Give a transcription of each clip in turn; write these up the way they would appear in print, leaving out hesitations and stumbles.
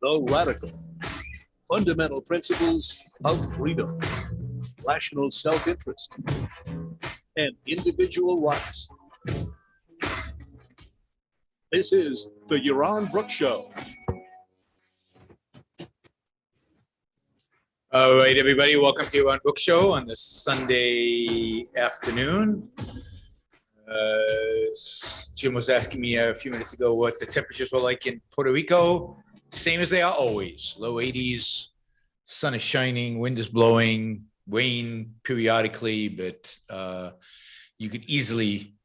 the radical, fundamental principles of freedom, rational self-interest, and individual rights. This is the Yaron Brook Show. All right, everybody, welcome to Yaron Brook Show on this Sunday afternoon. Jim was asking me a few minutes ago what the temperatures were like in Puerto Rico. Same as they are always, low 80s, sun is shining, wind is blowing, rain periodically, but you could easily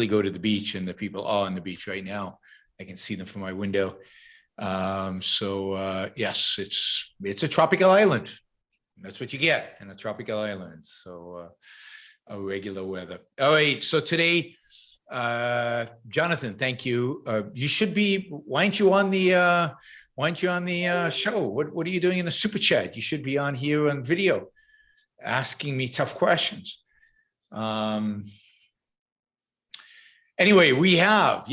go to the beach, and the people are on the beach right now. I can see them from my window. Yes, it's a tropical island. That's what you get in a tropical island. So a regular weather. All right. So today, Jonathan, thank you. You should be. Why aren't you on the show? What are you doing in the super chat? You should be on here on video, asking me tough questions. Anyway, we have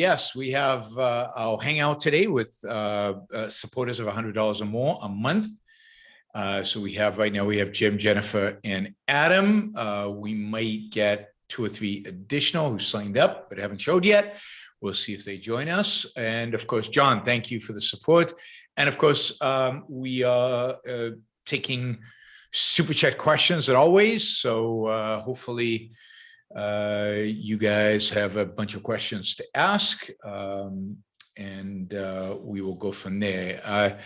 our Hangout today with supporters of $100 or more a month. So right now we have Jim, Jennifer, and Adam. We might get 2 or 3 additional who signed up but haven't showed yet. We'll see if they join us. And of course, John, thank you for the support. And of course, we are taking super chat questions as always. So hopefully you guys have a bunch of questions to ask, and we will go from there.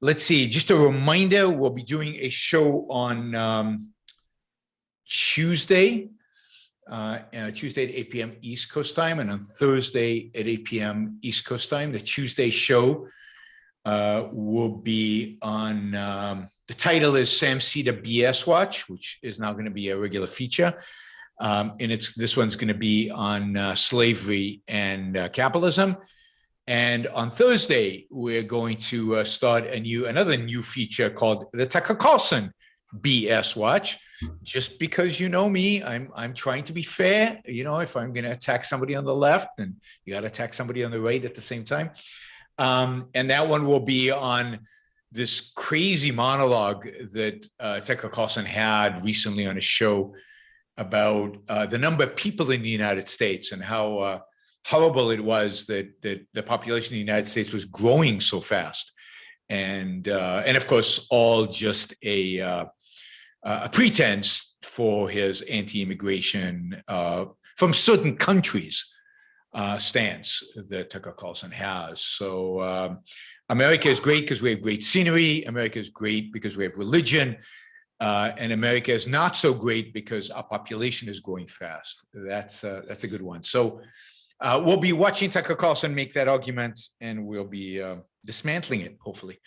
Let's see, just a reminder, we'll be doing a show on Tuesday at 8 p.m. East Coast time, and on Thursday at 8 p.m. East Coast time. The Tuesday show will be on, the title is Sam Cedar BS Watch, which is now going to be a regular feature. And this one's going to be on slavery and capitalism. And on Thursday, we're going to start another new feature called the Tucker Carlson BS Watch. Just because you know me, I'm trying to be fair. You know, if I'm going to attack somebody on the left, and you got to attack somebody on the right at the same time. And that one will be on this crazy monologue that Tucker Carlson had recently on a show about the number of people in the United States and how horrible it was that the population of the United States was growing so fast, and of course all just a pretense for his anti-immigration from certain countries stance that Tucker Carlson has. So America is great because we have great scenery. America is great because we have religion. And America is not so great because our population is growing fast. That's a good one. So we'll be watching Tucker Carlson make that argument, and we'll be dismantling it, hopefully.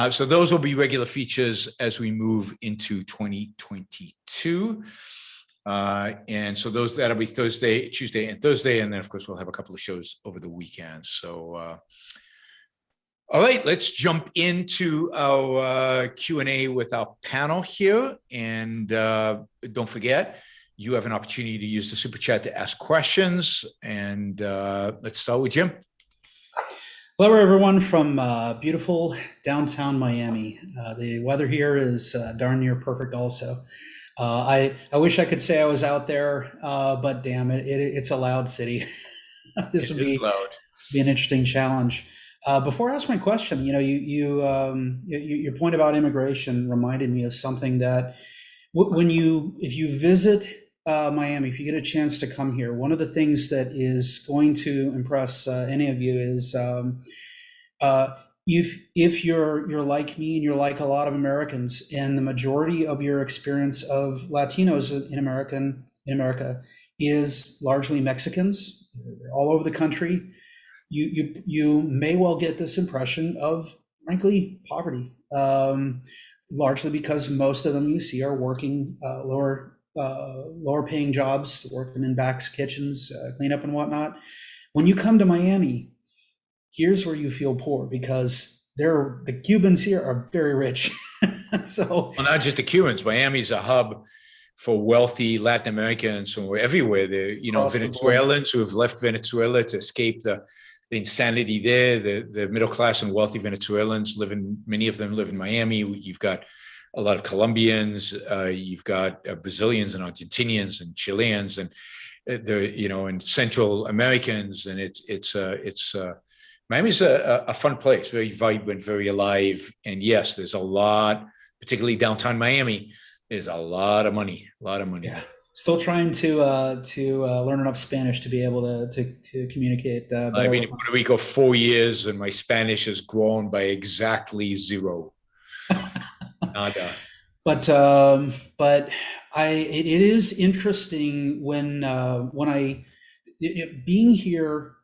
So those will be regular features as we move into 2022. And so that'll be Tuesday and Thursday. And then of course we'll have a couple of shows over the weekend. So, all right, let's jump into our Q&A with our panel here. And don't forget, you have an opportunity to use the super chat to ask questions. And let's start with Jim. Hello, everyone from beautiful downtown Miami. The weather here is darn near perfect also. I wish I could say I was out there, but damn it, it's a loud city. This would be an interesting challenge. Before I ask my question, you know, your point about immigration reminded me of something that if you visit Miami, if you get a chance to come here, one of the things that is going to impress any of you is if you're like me and you're like a lot of Americans, and the majority of your experience of Latinos in America is largely Mexicans. They're all over the country. You may well get this impression of, frankly, poverty, largely because most of them you see are working lower paying jobs, working in back kitchens, cleanup and whatnot. When you come to Miami, here's where you feel poor, because the Cubans here are very rich. So, well, not just the Cubans. Miami's a hub for wealthy Latin Americans from everywhere. There, Venezuelans who have left Venezuela to escape the the insanity there. The middle class and wealthy Venezuelans many of them live in Miami. You've got a lot of Colombians, you've got Brazilians and Argentinians and Chileans and and Central Americans, and it's Miami's a fun place, very vibrant, very alive, and yes, there's a lot, particularly downtown Miami. There's a lot of money, Yeah. Still trying to learn enough Spanish to be able to communicate. I've been in Puerto Rico 4 years, and my Spanish has grown by exactly 0. Nada. But it is interesting when being here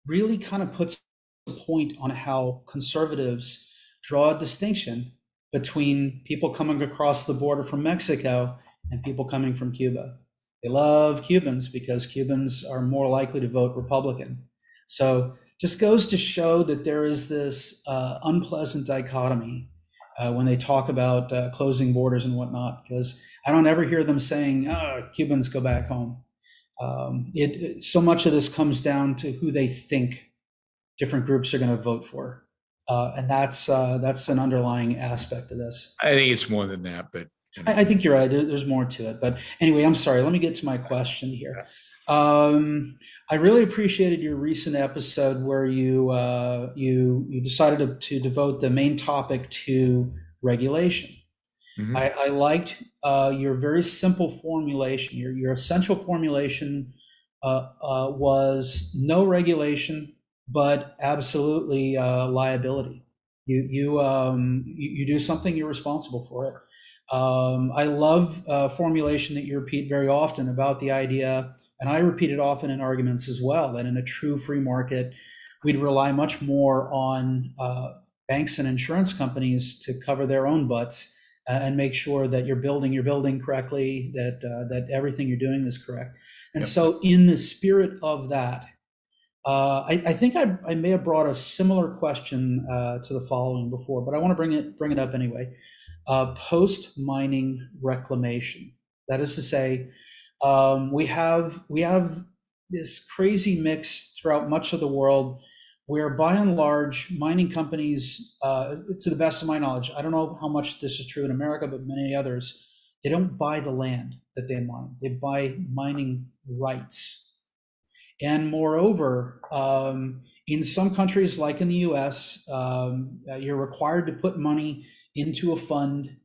really kind of puts a point on how conservatives draw a distinction between people coming across the border from Mexico and people coming from Cuba. They love Cubans because Cubans are more likely to vote Republican. So just goes to show that there is this unpleasant dichotomy when they talk about closing borders and whatnot, because I don't ever hear them saying, "Oh, Cubans go back home." So much of this comes down to who they think different groups are going to vote for, and that's an underlying aspect of this. I think it's more than that, but I think you're right. There's more to it, but anyway, I'm sorry. Let me get to my question here. I really appreciated your recent episode where you decided to devote the main topic to regulation. Mm-hmm. I liked your very simple formulation. Your essential formulation was no regulation, but absolutely liability. You do something, you're responsible for it. I love formulation that you repeat very often about the idea, and I repeat it often in arguments as well, that in a true free market, we'd rely much more on banks and insurance companies to cover their own butts and make sure that you're building your building correctly, that everything you're doing is correct. And so in the spirit of that, I think I may have brought a similar question to the following before, but I want to bring it up anyway. Post-mining reclamation. That is to say, we have this crazy mix throughout much of the world where by and large mining companies, to the best of my knowledge, I don't know how much this is true in America, but many others, they don't buy the land that they mine. They buy mining rights. And moreover, in some countries like in the US, you're required to put money into a fund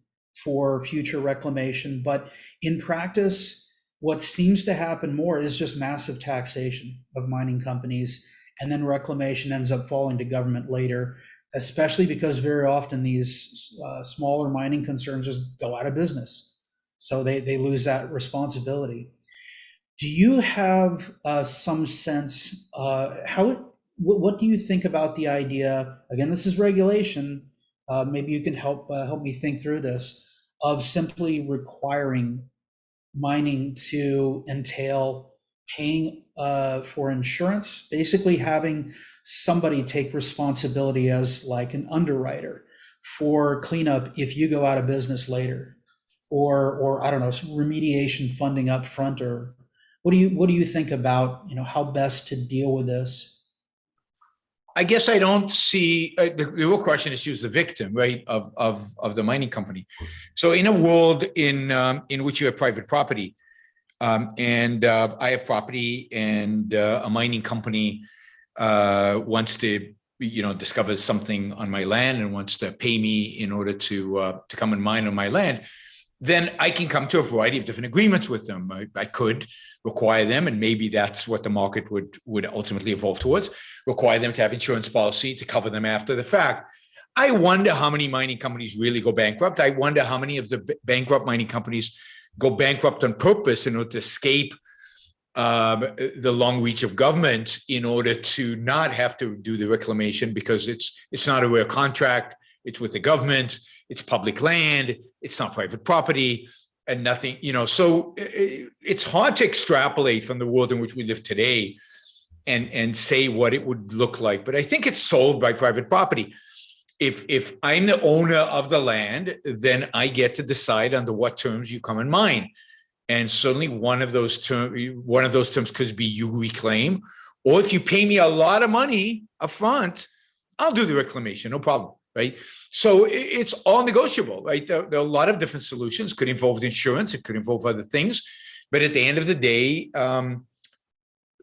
for future reclamation. But in practice, what seems to happen more is just massive taxation of mining companies, and then reclamation ends up falling to government later, especially because very often these smaller mining concerns just go out of business. So they lose that responsibility. Do you have some sense, what do you think about the idea, again, this is regulation, maybe you can help me think through this, of simply requiring mining to entail paying for insurance, basically having somebody take responsibility as like an underwriter for cleanup if you go out of business later, or I don't know, some remediation funding up front, or what do you think about how best to deal with this? I guess I don't see the real question is who's the victim, right, of the mining company. So in a world in which you have private property, and I have property, and a mining company wants to discovers something on my land and wants to pay me in order to come and mine on my land, then I can come to a variety of different agreements with them. I could require them, and maybe that's what the market would ultimately evolve towards, require them to have insurance policy to cover them after the fact. I wonder how many mining companies really go bankrupt. I wonder how many of the bankrupt mining companies go bankrupt on purpose in order to escape the long reach of government, in order to not have to do the reclamation, because it's not a real contract. It's with the government. It's public land. It's not private property, and nothing, so it's hard to extrapolate from the world in which we live today and say what it would look like. But I think it's solved by private property. If I'm the owner of the land, then I get to decide under what terms you come and mine. And certainly one of those terms could be you reclaim, Or if you pay me a lot of money up front, I'll do the reclamation, no problem, right? So it's all negotiable, right? There are a lot of different solutions. Could involve insurance, it could involve other things, but at the end of the day,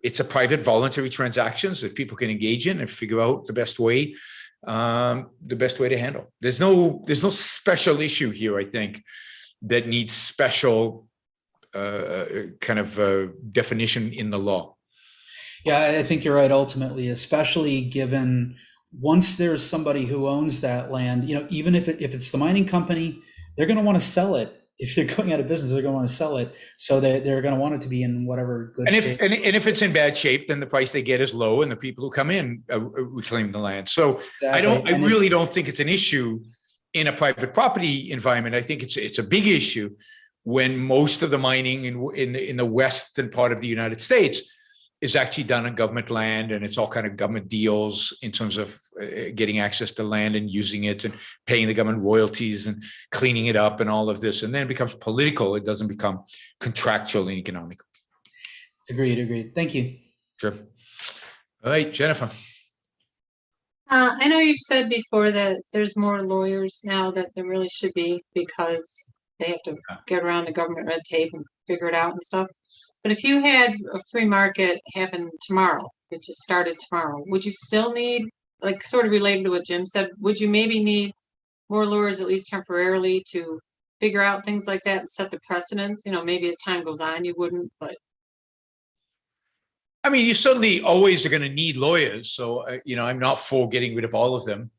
it's a private, voluntary transactions that people can engage in and figure out the best way to handle. There's no special issue here, I think, that needs special definition in the law. Yeah, I think you're right, ultimately, especially given once there's somebody who owns that land, even if it's the mining company, they're going to want to sell it. If they're going out of business, they're going to want to sell it. So they're going to want it to be in whatever good shape. And if it's in bad shape, then the price they get is low and the people who come in reclaim the land. So Exactly. I really don't think it's an issue in a private property environment. I think it's a big issue when most of the mining in the western part of the United States is actually done on government land, and it's all kind of government deals in terms of getting access to land and using it and paying the government royalties and cleaning it up and all of this. And then it becomes political. It doesn't become contractual and economical. Agreed. Thank you. Sure. All right, Jennifer. I know you've said before that there's more lawyers now that there really should be because they have to get around the government red tape and figure it out and stuff. But if you had a free market happen tomorrow, it just started tomorrow, would you still need, like sort of related to what Jim said, would you maybe need more lawyers, at least temporarily, to figure out things like that and set the precedents? Maybe as time goes on, you wouldn't, but. I mean, you certainly always are going to need lawyers. So, I'm not for getting rid of all of them.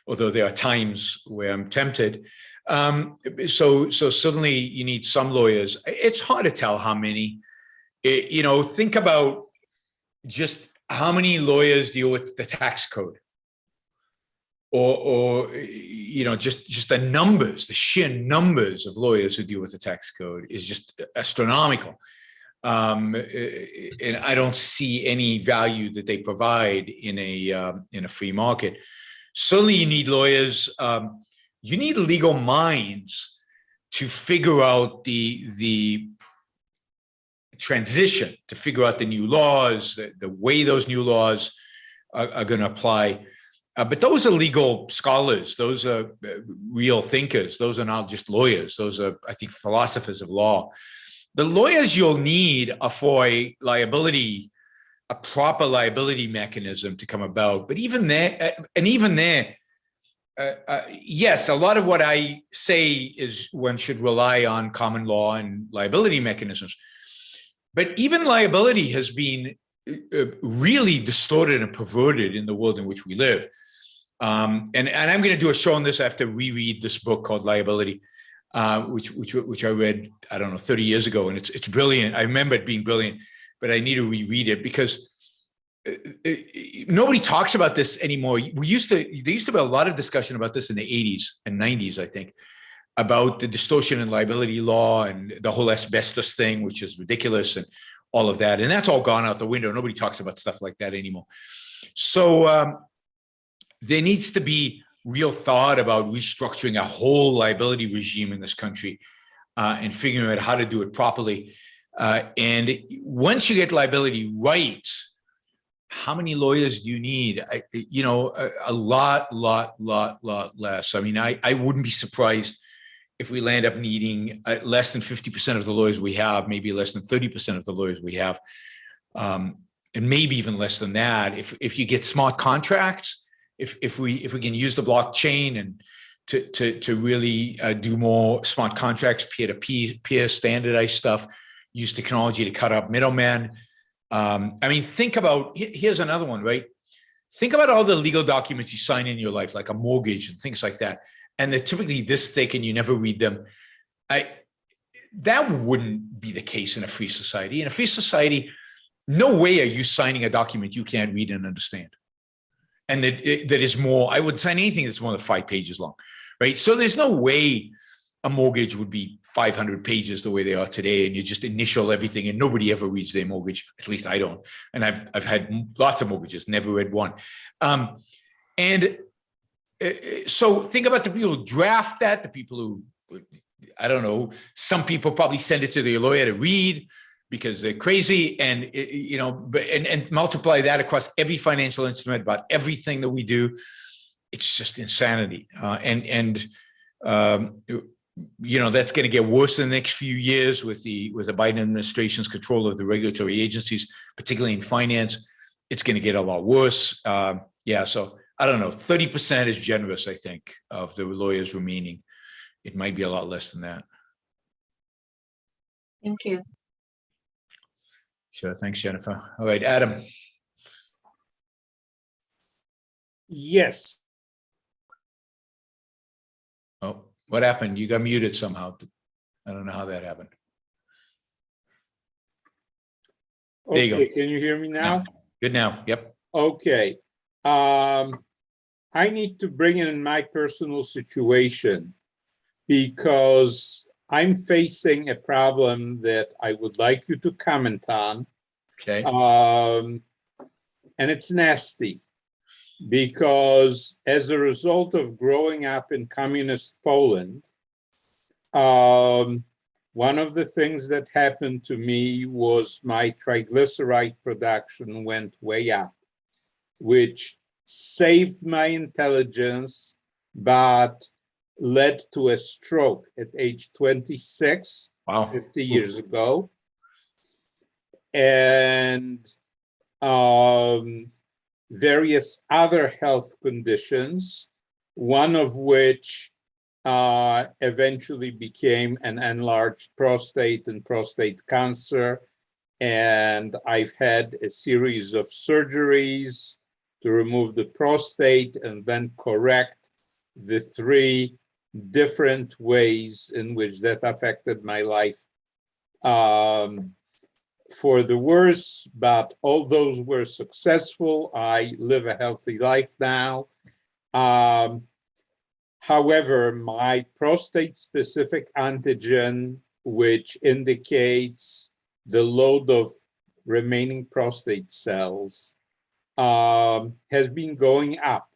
Although there are times where I'm tempted. So certainly you need some lawyers. It's hard to tell how many. Think about just how many lawyers deal with the tax code, or just the sheer numbers of lawyers who deal with the tax code is just astronomical. And I don't see any value that they provide in a free market. Certainly, you need lawyers. You need legal minds to figure out the transition, to figure out the new laws, the way those new laws are going to apply. But those are legal scholars. Those are real thinkers. Those are not just lawyers. Those are, I think, philosophers of law. The lawyers you'll need are for a proper liability mechanism to come about. But even there, yes, a lot of what I say is one should rely on common law and liability mechanisms. But even liability has been really distorted and perverted in the world in which we live. And I'm going to do a show on this. I have to reread this book called Liability, which I read, I don't know, 30 years ago. And it's brilliant. I remember it being brilliant, but I need to reread it because nobody talks about this anymore. There used to be a lot of discussion about this in the 80s and 90s, I think, about the distortion in liability law and the whole asbestos thing, which is ridiculous, and all of that. And that's all gone out the window. Nobody talks about stuff like that anymore. So there needs to be real thought about restructuring a whole liability regime in this country and figuring out how to do it properly. And once you get liability right, how many lawyers do you need? A lot less. I mean, I wouldn't be surprised if we land up needing less than 50% of the lawyers we have, maybe less than 30% of the lawyers we have, and maybe even less than that. If you get smart contracts, if we can use the blockchain and to really do more smart contracts, peer-to-peer standardized stuff, use technology to cut out middlemen. I mean, think about, here's another one, right? Think about all the legal documents you sign in your life, like a mortgage and things like that. And they're typically this thick and you never read them. That wouldn't be the case in a free society. In a free society, no way are you signing a document you can't read and understand. And that is more, I would sign anything that's more than 5 pages long, right? So there's no way a mortgage would be 500 pages the way they are today, and you just initial everything, and nobody ever reads their mortgage. At least I don't. And I've had lots of mortgages, never read one. So think about the people who draft that, the people who, I don't know, some people probably send it to their lawyer to read. because they're crazy, and and multiply that across every financial instrument, about everything that we do. It's just insanity, that's going to get worse in the next few years with the Biden administration's control of the regulatory agencies, particularly in finance. It's going to get a lot worse. So I don't know. 30% is generous, I think, of the lawyers remaining. It might be a lot less than that. Thank you. Sure. Thanks, Jennifer. All right, Adam. Yes. Oh, what happened? You got muted somehow. I don't know how that happened. There you Okay, go. can you hear me now? Good now. Yep. Okay. I need to bring in my personal situation because I'm facing a problem that I would like you to comment on. Okay. And it's nasty because as a result of growing up in communist Poland, one of the things that happened to me was my triglyceride production went way up, which saved my intelligence, but led to a stroke at age 26, Wow. 50 years ago. And various other health conditions, one of which eventually became an enlarged prostate and prostate cancer. And I've had a series of surgeries to remove the prostate and then correct the 3 different ways in which that affected my life for the worse, but all those were successful. I live a healthy life now. However, my prostate-specific antigen, which indicates the load of remaining prostate cells, has been going up.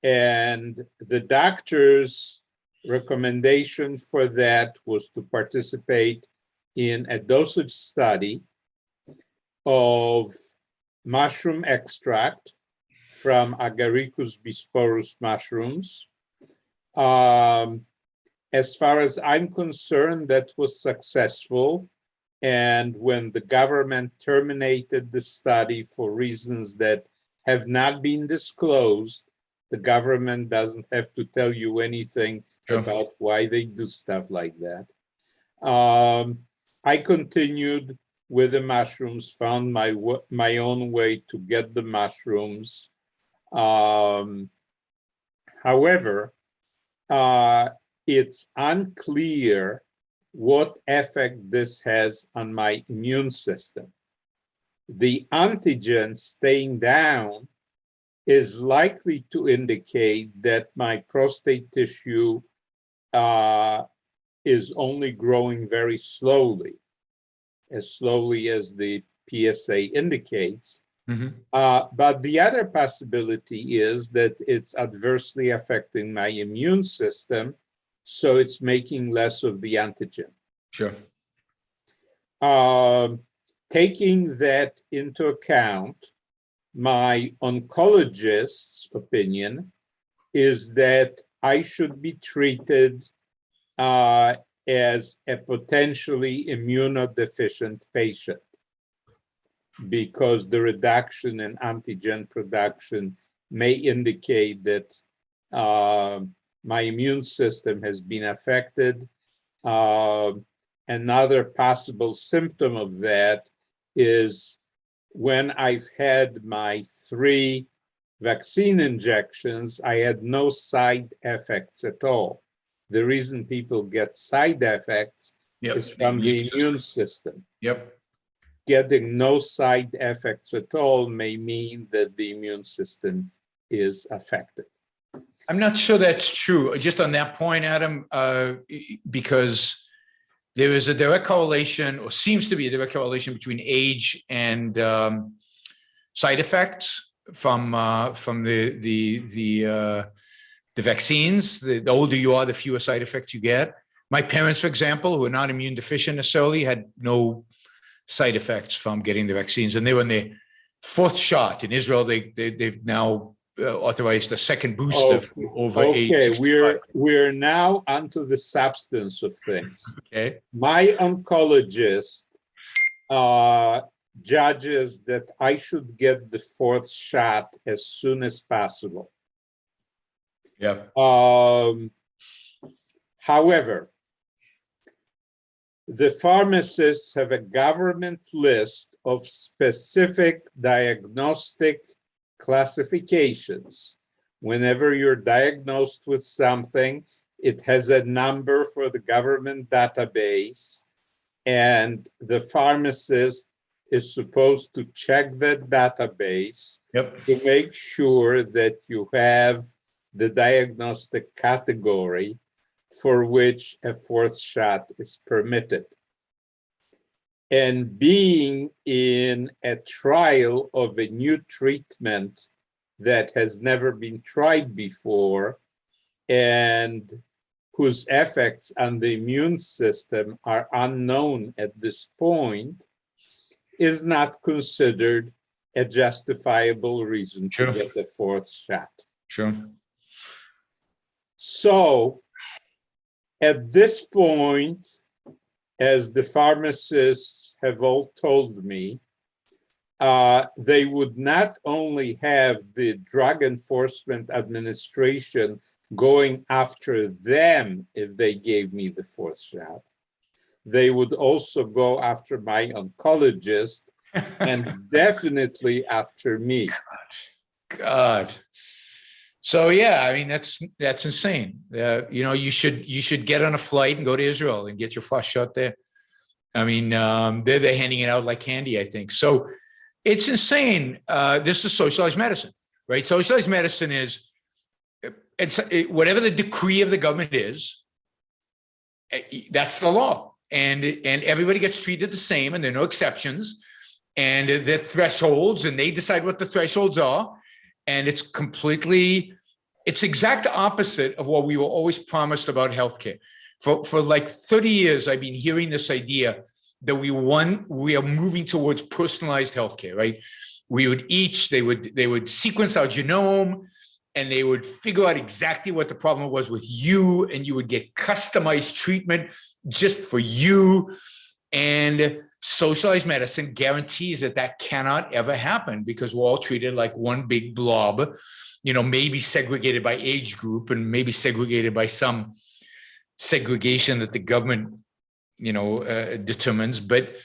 And the doctor's recommendation for that was to participate in a dosage study of mushroom extract from Agaricus bisporus mushrooms. As far as I'm concerned, that was successful. And when the government terminated the study for reasons that have not been disclosed, the government doesn't have to tell you anything about why they do stuff like that. I continued with the mushrooms, found my own way to get the mushrooms. However, it's unclear what effect this has on my immune system. The antigen staying down is likely to indicate that my prostate tissue is only growing very slowly as the PSA indicates. Mm-hmm. But the other possibility is that it's adversely affecting my immune system, so it's making less of the antigen. Sure. Taking that into account, my oncologist's opinion is that I should be treated as a potentially immunodeficient patient, because the reduction in antigen production may indicate that my immune system has been affected. Another possible symptom of that is when I've had my 3 vaccine injections, I had no side effects at all. The reason people get side effects is from the immune system. Yep. Getting no side effects at all may mean that the immune system is affected. I'm not sure that's true. Just on that point, Adam, because there is a direct correlation, or seems to be a direct correlation, between age and side effects from the vaccines. The older you are, the fewer side effects you get. My parents, for example, who are not immune deficient necessarily, had no side effects from getting the vaccines. And they were in their fourth shot. In Israel, they've now authorized a second booster over age 65. We're now onto the substance of things. Okay. My oncologist judges that I should get the fourth shot as soon as possible. Yeah. However, the pharmacists have a government list of specific diagnostic classifications. Whenever you're diagnosed with something, it has a number for the government database, and the pharmacist is supposed to check that database to make sure that you have the diagnostic category for which a fourth shot is permitted. And being in a trial of a new treatment that has never been tried before and whose effects on the immune system are unknown at this point is not considered a justifiable reason to get the fourth shot. Sure. So at this point, as the pharmacists have all told me, they would not only have the Drug Enforcement Administration going after them if they gave me the fourth shot, they would also go after my oncologist and definitely after me. God. So yeah, I mean that's insane. You know, you should get on a flight and go to Israel and get your first shot there. I mean, they're handing it out like candy, I think. So it's insane. This is socialized medicine, right? Socialized medicine is whatever the decree of the government is. That's the law, and everybody gets treated the same, and there are no exceptions, and there are thresholds, and they decide what the thresholds are. And it's exact opposite of what we were always promised about healthcare. For like 30 years, I've been hearing this idea that we are moving towards personalized healthcare, right? They would sequence our genome, and they would figure out exactly what the problem was with you, and you would get customized treatment just for you. And socialized medicine guarantees that cannot ever happen because we're all treated like one big blob, you know, maybe segregated by age group and maybe segregated by some segregation that the government, you know, determines. But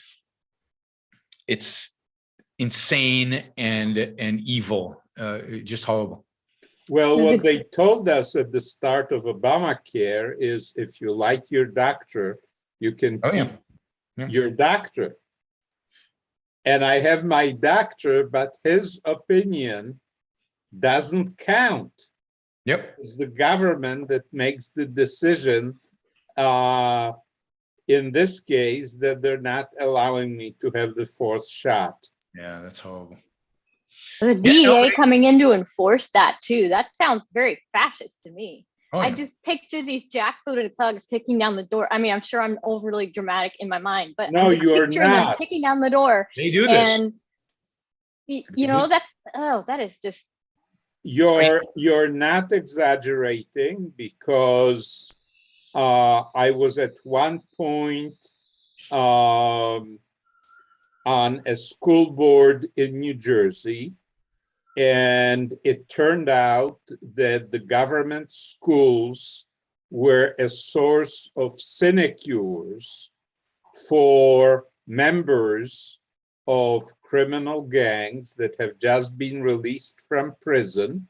it's insane and evil, just horrible. Well, what they told us at the start of Obamacare is if you like your doctor, you can keep your doctor. And I have my doctor, but his opinion doesn't count. Yep. It's the government that makes the decision, in this case, that they're not allowing me to have the fourth shot. Yeah, that's horrible. The DEA coming in to enforce that too. That sounds very fascist to me. Oh, yeah. I just picture these jackbooted thugs kicking down the door. I mean, I'm sure I'm overly dramatic in my mind, but no, I'm just you're picturing not. them kicking down the door. They do this. And you know, that is just. You're not exaggerating, because I was at one point on a school board in New Jersey, and it turned out that the government schools were a source of sinecures for members of criminal gangs that have just been released from prison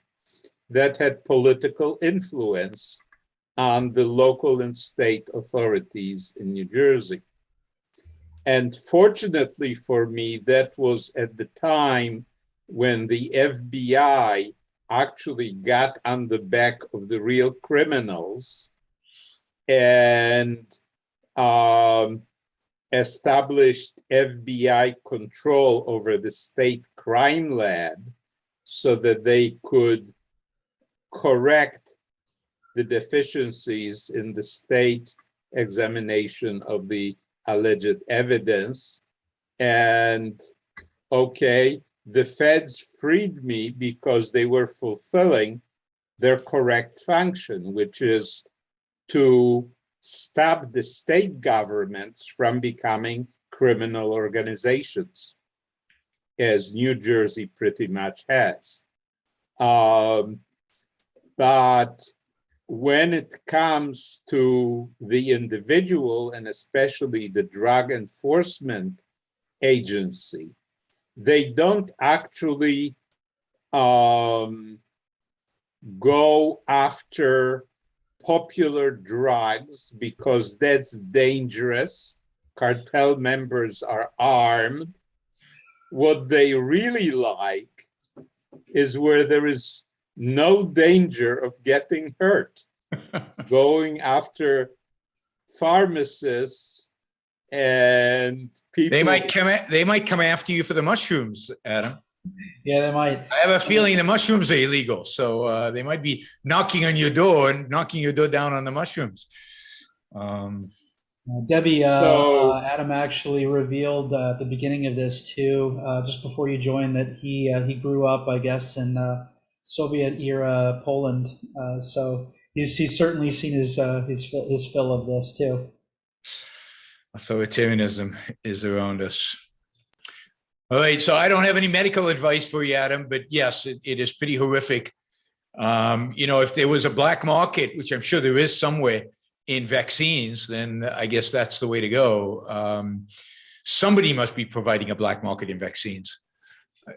that had political influence on the local and state authorities in New Jersey. And fortunately for me, that was at the time when the FBI actually got on the back of the real criminals and established FBI control over the state crime lab so that they could correct the deficiencies in the state examination of the alleged evidence. And okay, the feds freed me because they were fulfilling their correct function, which is to stop the state governments from becoming criminal organizations, as New Jersey pretty much has. But when it comes to the individual, and especially the Drug Enforcement Agency, they don't actually go after popular drugs because that's dangerous. Cartel members are armed. What they really like is where there is no danger of getting hurt, going after pharmacists and people. They might come after you for the mushrooms, Adam. Yeah, they might. I have a feeling the mushrooms are illegal, so they might be knocking on your door and knocking your door down on the mushrooms. Debbie, Adam actually revealed at the beginning of this too, just before you joined, that he grew up, I guess, in Soviet era Poland. So he's certainly seen his fill of this too. Authoritarianism is around us. All right, so I don't have any medical advice for you, Adam, but yes, it is pretty horrific. If there was a black market, which I'm sure there is somewhere in vaccines, then I guess that's the way to go. Somebody must be providing a black market in vaccines.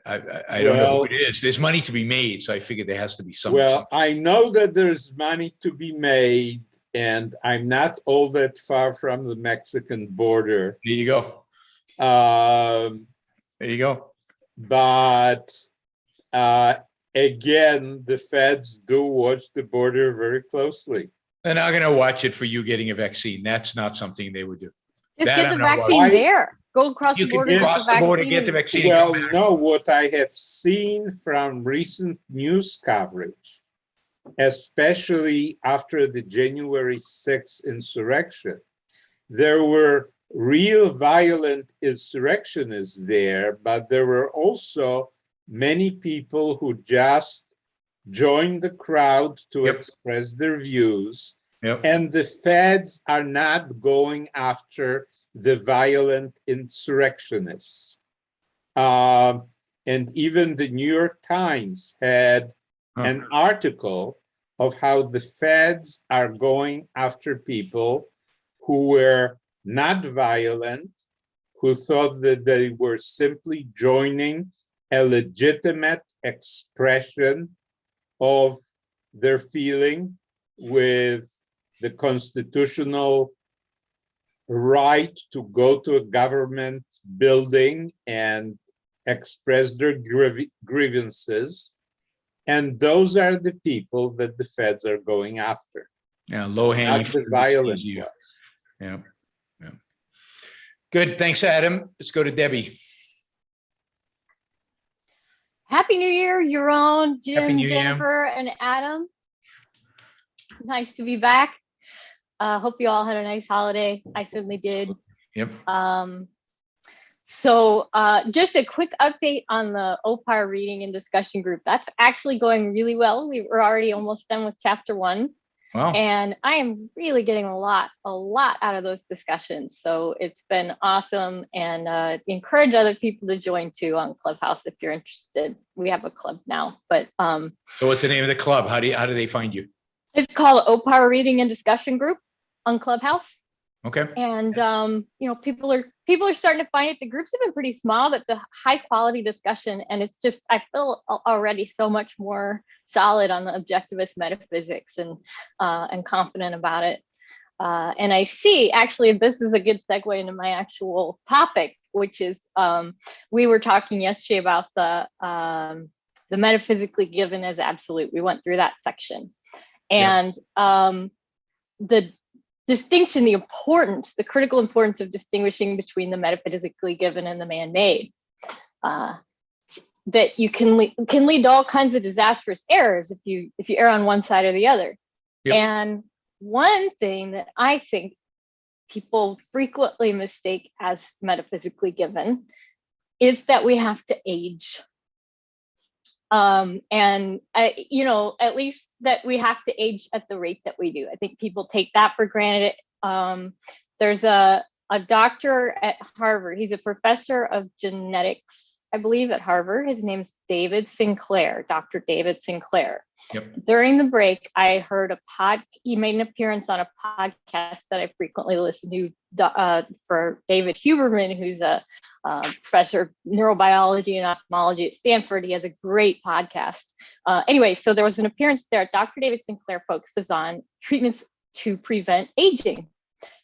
I don't know who it is. There's money to be made, so I figured there has to be something. Well, I know that there's money to be made, and I'm not all that far from the Mexican border. There you go. There you go. But again, the feds do watch the border very closely. They're not going to watch it for you getting a vaccine. That's not something they would do. Just That get I'm the not vaccine worried. there. Go across You the can border. cross the border, get the vaccine. Well, and come back. no, what I have seen from recent news coverage, especially after the January 6th insurrection, there were real violent insurrectionists there, but there were also many people who just joined the crowd to express their views. And the feds are not going after the violent insurrectionists. And even the New York Times had an article of how the feds are going after people who were not violent, who thought that they were simply joining a legitimate expression of their feeling with the constitutional right to go to a government building and express their grievances. And those are the people that the feds are going after. Yeah, low hanging not the violent ones. Yeah. Good. Thanks, Adam. Let's go to Debbie. Happy New Year, Yaron, Happy Jim, New Year. Jennifer, and Adam. Nice to be back. Hope you all had a nice holiday. I certainly did. Yep. So just a quick update on the OPAR reading and discussion group. That's actually going really well. We were already almost done with chapter 1. Wow. And I am really getting a lot out of those discussions. So it's been awesome, and encourage other people to join too on Clubhouse if you're interested. We have a club now, but So what's the name of the club? How do they find you? it's called OPAR Reading and Discussion Group on Clubhouse. Okay. And people are starting to find it. The groups have been pretty small, but the high quality discussion, and it's just, I feel already so much more solid on the objectivist metaphysics and confident about it. And I see, actually, this is a good segue into my actual topic, which is we were talking yesterday about the metaphysically given as absolute. We went through that section, and the distinction, the critical importance of distinguishing between the metaphysically given and the man-made, that you can lead to all kinds of disastrous errors if you err on one side or the other. And one thing that I think people frequently mistake as metaphysically given is that we have to age. And at least that we have to age at the rate that we do. I think people take that for granted. There's a doctor at Harvard. He's a professor of genetics, I believe, at Harvard. His name's David Sinclair, Dr. David Sinclair. Yep. During the break, I heard he made an appearance on a podcast that I frequently listen to for David Huberman, who's a professor of neurobiology and ophthalmology at Stanford. He has a great podcast. Anyway, so there was an appearance there. Dr. David Sinclair focuses treatments to prevent aging.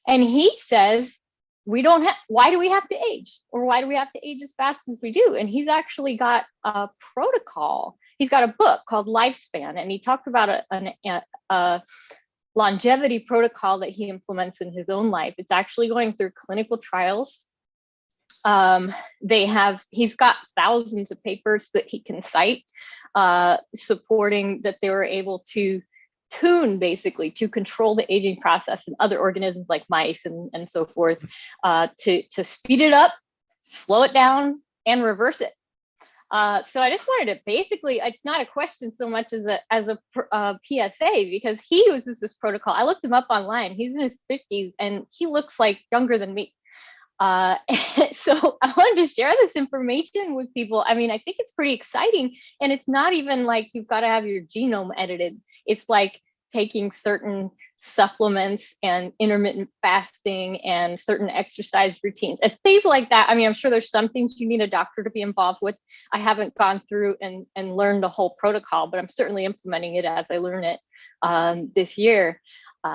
And he says, why do we have to age? Or why do we have to age as fast as we do? And he's actually got a protocol. He's got a book called Lifespan, and he talked about a longevity protocol that he implements in his own life. It's actually going through clinical trials. He's got thousands of papers that he can cite supporting that they were able to basically to control the aging process in other organisms like mice and so forth, to speed it up, slow it down, and reverse it. So I just wanted to basically, it's not a question so much as a PSA, because he uses this protocol. I looked him up online. He's in his 50s and he looks like younger than me. So I wanted to share this information with people. I mean, I think it's pretty exciting, and it's not even like you've got to have your genome edited. It's like taking certain supplements and intermittent fasting and certain exercise routines and things like that. I mean, I'm sure there's some things you need a doctor to be involved with. I haven't gone through and learned the whole protocol, but I'm certainly implementing it as I learn it this year.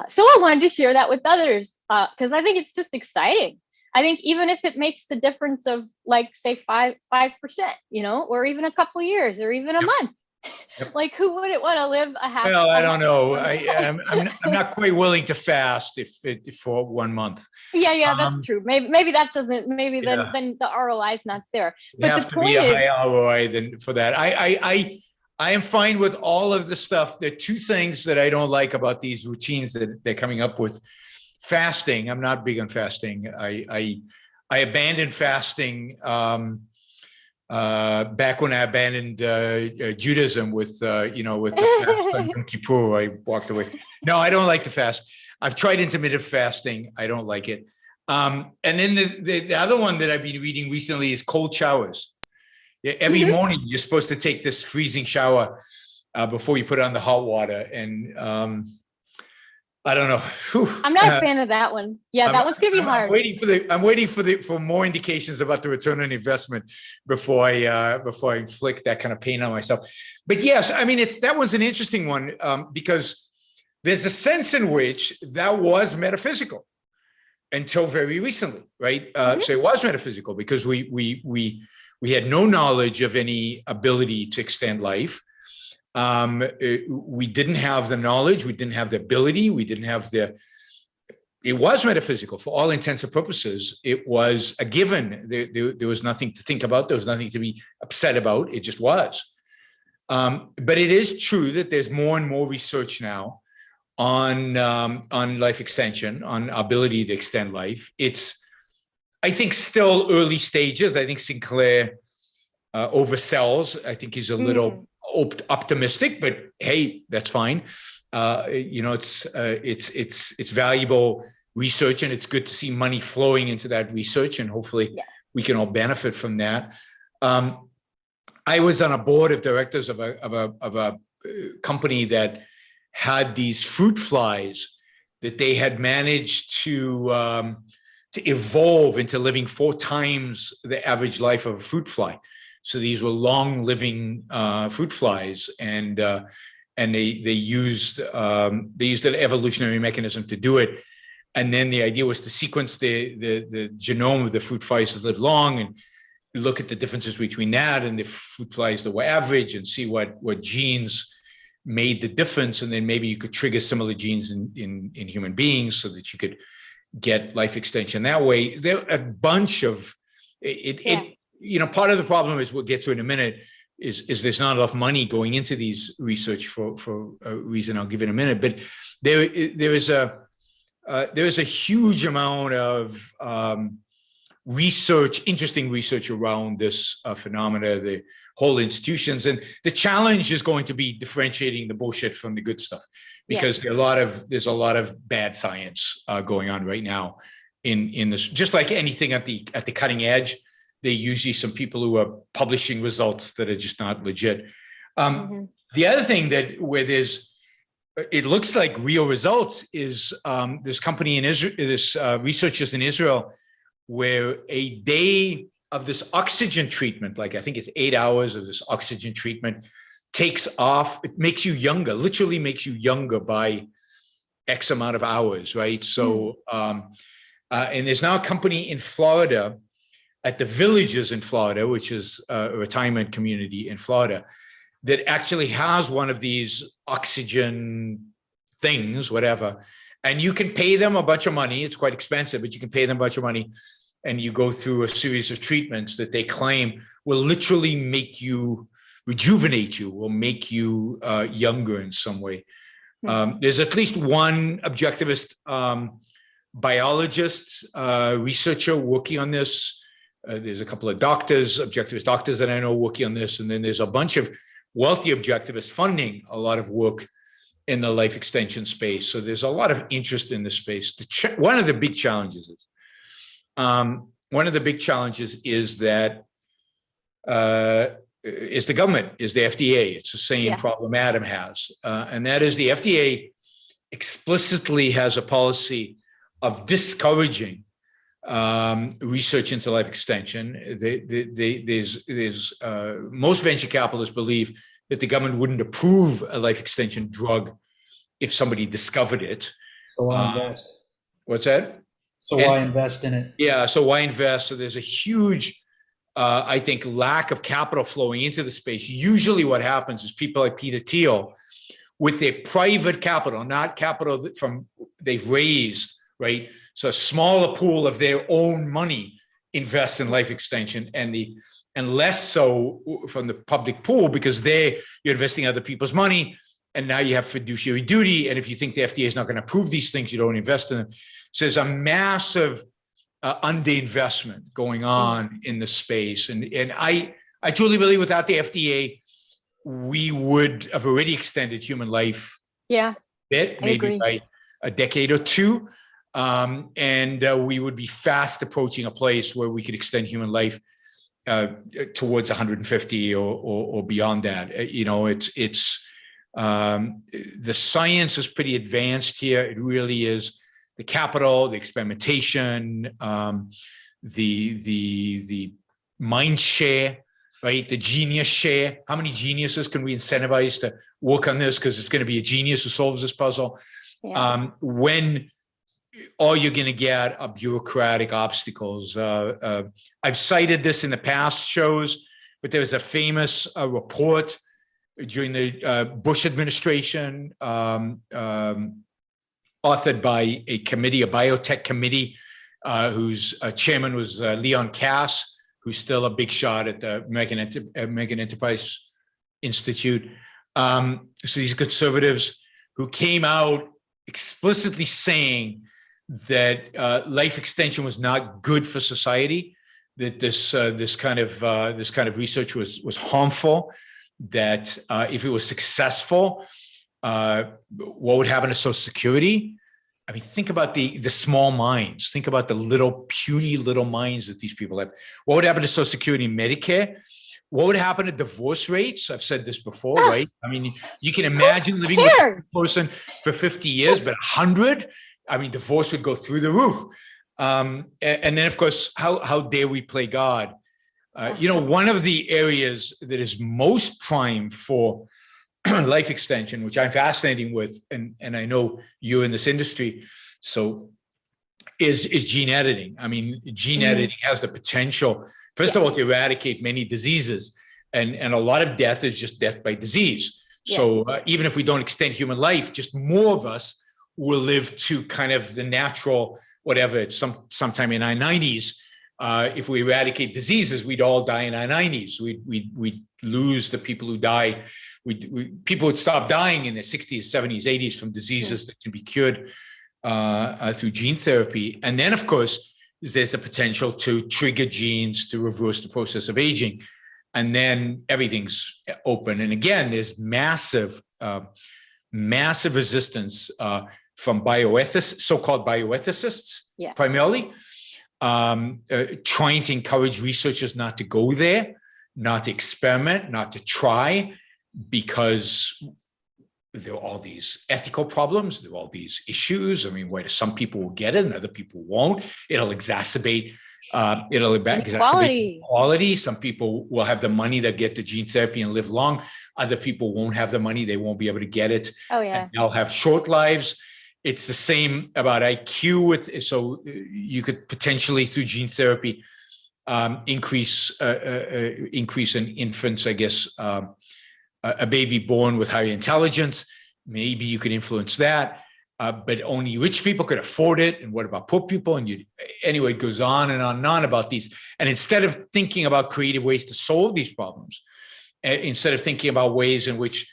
So I wanted to share that with others because I think it's just exciting. I think even if it makes a difference of like, say, 5%, or even a couple of years or even a month, like who wouldn't want to live a happy? Well, I don't know. I'm not quite willing to fast for 1 month. Yeah, that's true. Maybe that doesn't. Maybe then the ROI is not there. But have to be a high ROI than for that. I am fine with all of the stuff. There are two things that I don't like about these routines that they're coming up with. Fasting. I'm not big on fasting. I abandoned fasting back when I abandoned Judaism with the fast on Yom Kippur. I walked away. No, I don't like the fast. I've tried intermittent fasting. I don't like it. And then the other one that I've been reading recently is cold showers. Every morning you're supposed to take this freezing shower before you put on the hot water. And I don't know. Whew. I'm not a fan of that one. Yeah, that one's gonna be hard. I'm waiting for more indications about the return on investment before I inflict that kind of pain on myself. But yes, I mean that was an interesting one because there's a sense in which that was metaphysical until very recently, right? So it was metaphysical because we had no knowledge of any ability to extend life. We didn't have the knowledge, we didn't have the ability, it was metaphysical for all intents and purposes. It was a given. There was nothing to think about. There was nothing to be upset about. It just was. But it is true that there's more and more research now on life extension, on ability to extend life. It's, I think, still early stages. I think Sinclair oversells. I think he's a little optimistic, but hey, that's fine. It's valuable research, and it's good to see money flowing into that research, and hopefully we can all benefit from that. I was on a board of directors of a company that had these fruit flies that they had managed to evolve into living 4 times the average life of a fruit fly. So these were long-living fruit flies, and they used an evolutionary mechanism to do it. And then the idea was to sequence the genome of the fruit flies that live long, and look at the differences between that and the fruit flies that were average, and see what genes made the difference. And then maybe you could trigger similar genes in human beings so that you could get life extension that way. There are a bunch of it. Part of the problem is, we'll get to in a minute, is there's not enough money going into these research for a reason I'll give in a minute. But there is there's a huge amount of research, interesting research around this phenomena, the whole institutions. And the challenge is going to be differentiating the bullshit from the good stuff, because there's a lot of bad science going on right now in this. Just like anything at the cutting edge, there are usually some people who are publishing results that are just not legit. The other thing where it looks like real results is this company in Israel, researchers in Israel, where a day of this oxygen treatment, like I think it's 8 hours of this oxygen treatment, takes off. It makes you younger, literally makes you younger by X amount of hours, right? So, and there's now a company in Florida, at the Villages in Florida, which is a retirement community in Florida, that actually has one of these oxygen things, whatever, and you can pay them a bunch of money. It's quite expensive, but you can pay them a bunch of money, and you go through a series of treatments that they claim will literally make you, rejuvenate you, will make you younger in some way. There's at least one objectivist biologist, researcher working on this. There's a couple of doctors, objectivist doctors that I know working on this. And then there's a bunch of wealthy objectivists funding a lot of work in the life extension space. So there's a lot of interest in this space. One of the big challenges is, that is the government, is the FDA. It's the same problem Adam has. And that is the FDA explicitly has a policy of discouraging research into life extension. Most venture capitalists believe that the government wouldn't approve a life extension drug if somebody discovered it. So why invest? What's that? Why invest in it? Yeah, so why invest? So there's a huge, I think, lack of capital flowing into the space. Usually what happens is people like Peter Thiel, with their private capital, not capital they've raised, right? So a smaller pool of their own money invests in life extension, and less so from the public pool, because you're investing other people's money, and now you have fiduciary duty. And if you think the FDA is not going to approve these things, you don't invest in them. So there's a massive underinvestment going on in the space. And I truly believe without the FDA, we would have already extended human life maybe by a decade or two. And we would be fast approaching a place where we could extend human life towards 150 or beyond that. The science is pretty advanced here. It really is. The capital, the experimentation, the mind share, right? The genius share. How many geniuses can we incentivize to work on this? Because it's going to be a genius who solves this puzzle. When all you're going to get are bureaucratic obstacles. I've cited this in the past shows, but there was a famous report during the Bush administration, authored by a committee, a biotech committee, whose chairman was Leon Cass, who's still a big shot at the American Enterprise Institute. So these conservatives who came out explicitly saying that life extension was not good for society, that this kind of research was harmful, that if it was successful, what would happen to Social Security? I mean, think about the small minds. Think about the puny little minds that these people have. What would happen to Social Security and Medicare? What would happen to divorce rates? I've said this before, right? I mean, you can imagine living with this person for 50 years, but 100, I mean, divorce would go through the roof. And then, of course, how dare we play God? One of the areas that is most prime for life extension, which I'm fascinating with, and I know you're in this industry, so is gene editing. I mean, gene editing has the potential, first of all, to eradicate many diseases, and a lot of death is just death by disease. So even if we don't extend human life, just more of us will live to kind of the natural, whatever, it's sometime in our 90s. If we eradicate diseases, we'd all die in our 90s. We'd lose the people who die. People would stop dying in their 60s, 70s, 80s from diseases that can be cured through gene therapy. And then, of course, there's the potential to trigger genes to reverse the process of aging. And then everything's open. And again, there's massive resistance from bioethicists, so-called bioethicists, primarily, trying to encourage researchers not to go there, not to experiment, not to try, because there are all these ethical problems, there are all these issues. I mean, where some people will get it and other people won't. It'll exacerbate inequality. Some people will have the money to get the gene therapy and live long. Other people won't have the money. They won't be able to get it. Oh, yeah. And they'll have short lives. It's the same about IQ. So you could potentially, through gene therapy, increase in infants, I guess, a baby born with higher intelligence. Maybe you could influence that. But only rich people could afford it. And what about poor people? And anyway, it goes on and on and on about these. And instead of thinking about creative ways to solve these problems, instead of thinking about ways in which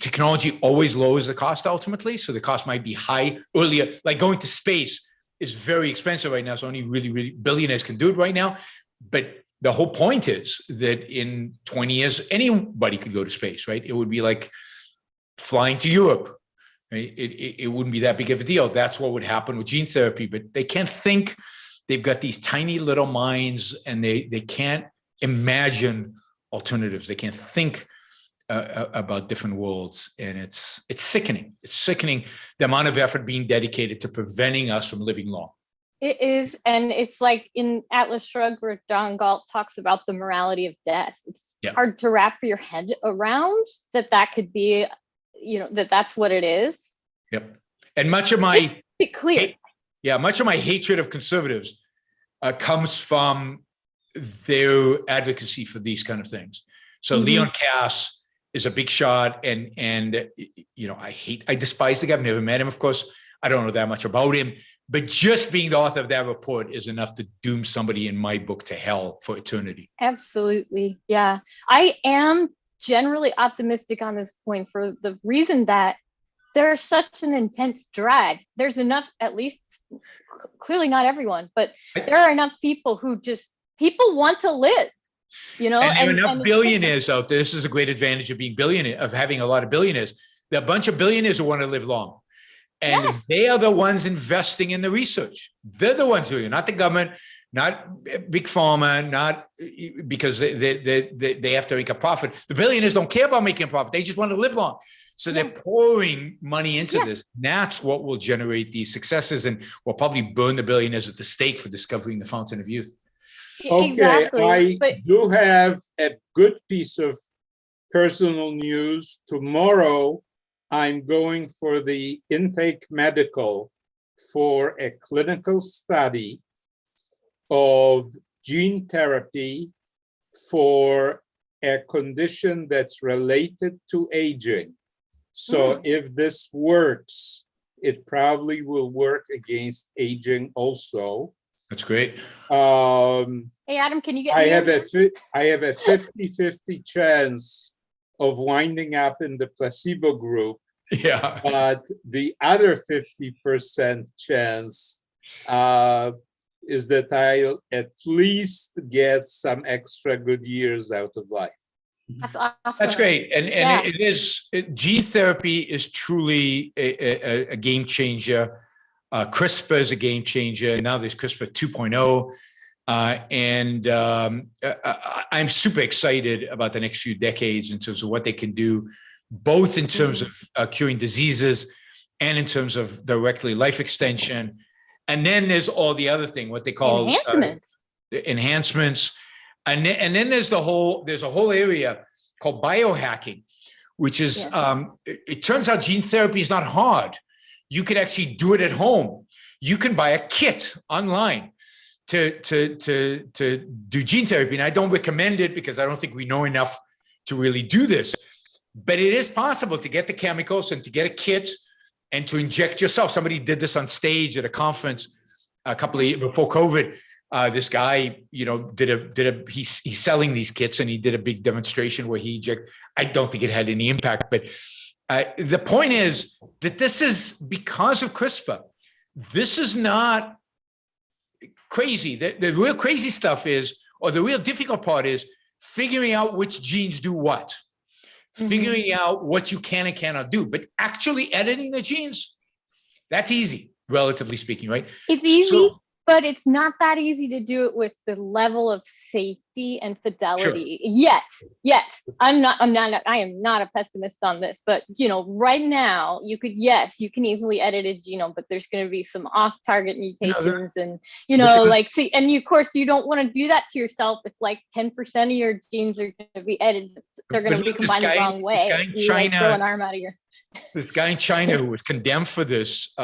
technology always lowers the cost ultimately, so the cost might be high earlier, like going to space is very expensive right now. So only really billionaires can do it right now. But the whole point is that in 20 years, anybody could go to space, right? It would be like flying to Europe. Right? It wouldn't be that big of a deal. That's what would happen with gene therapy, but they can't think. They've got these tiny little minds and they can't imagine alternatives. They can't think about different worlds. And it's sickening. It's sickening the amount of effort being dedicated to preventing us from living long. It is. And it's like in Atlas Shrugged, where John Galt talks about the morality of death. It's hard to wrap your head around that could be, that's what it is. Yep. And much of my clear. Much of my hatred of conservatives comes from their advocacy for these kind of things. So Leon Kass is a big shot, and I despise the guy. I've never met him, of course. I don't know that much about him, but just being the author of that report is enough to doom somebody in my book to hell for eternity. Absolutely. Yeah. I am generally optimistic on this point for the reason that there's such an intense drag. There's enough, at least clearly not everyone, but there are enough people who people want to live, And there are enough billionaires out there. This is a great advantage of being of having a lot of billionaires. There are a bunch of billionaires who want to live long. And they are the ones investing in the research. They're the ones doing it, not the government, not big pharma, not because they have to make a profit. The billionaires don't care about making a profit. They just want to live long. So they're pouring money into this. That's what will generate these successes, and will probably burn the billionaires at the stake for discovering the fountain of youth. Okay, exactly. I do have a good piece of personal news. Tomorrow, I'm going for the intake medical for a clinical study of gene therapy for a condition that's related to aging. So if this works, it probably will work against aging also. That's great. Hey, Adam, can you get I have a 50-50 chance of winding up in the placebo group. Yeah. But the other 50% chance is that I'll at least get some extra good years out of life. That's awesome. That's great. And it is, gene therapy is truly a game changer. CRISPR is a game changer. Now there's CRISPR 2.0. And I'm super excited about the next few decades in terms of what they can do, both in terms of curing diseases and in terms of directly life extension. And then there's all the other thing, what they call enhancements. And then there's a whole area called biohacking, which is, it turns out gene therapy is not hard. You can actually do it at home. You can buy a kit online to do gene therapy. And I don't recommend it because I don't think we know enough to really do this. But it is possible to get the chemicals and to get a kit and to inject yourself. Somebody did this on stage at a conference a couple of years before COVID. This guy, he's selling these kits, and he did a big demonstration where he injected. I don't think it had any impact, but The point is that this is because of CRISPR. This is not crazy. The real crazy stuff is, or the real difficult part is figuring out which genes do what, figuring out what you can and cannot do, but actually editing the genes, that's easy, relatively speaking, right? It's easy, but it's not that easy to do it with the level of safety and fidelity yet. I am not a pessimist on this, but right now you can easily edit a genome, but there's going to be some off-target mutations, and of course you don't want to do that to yourself if like 10% of your genes are going to be edited. They're going to be combined the wrong way. You throw an arm out of your. This guy in China who was condemned for this,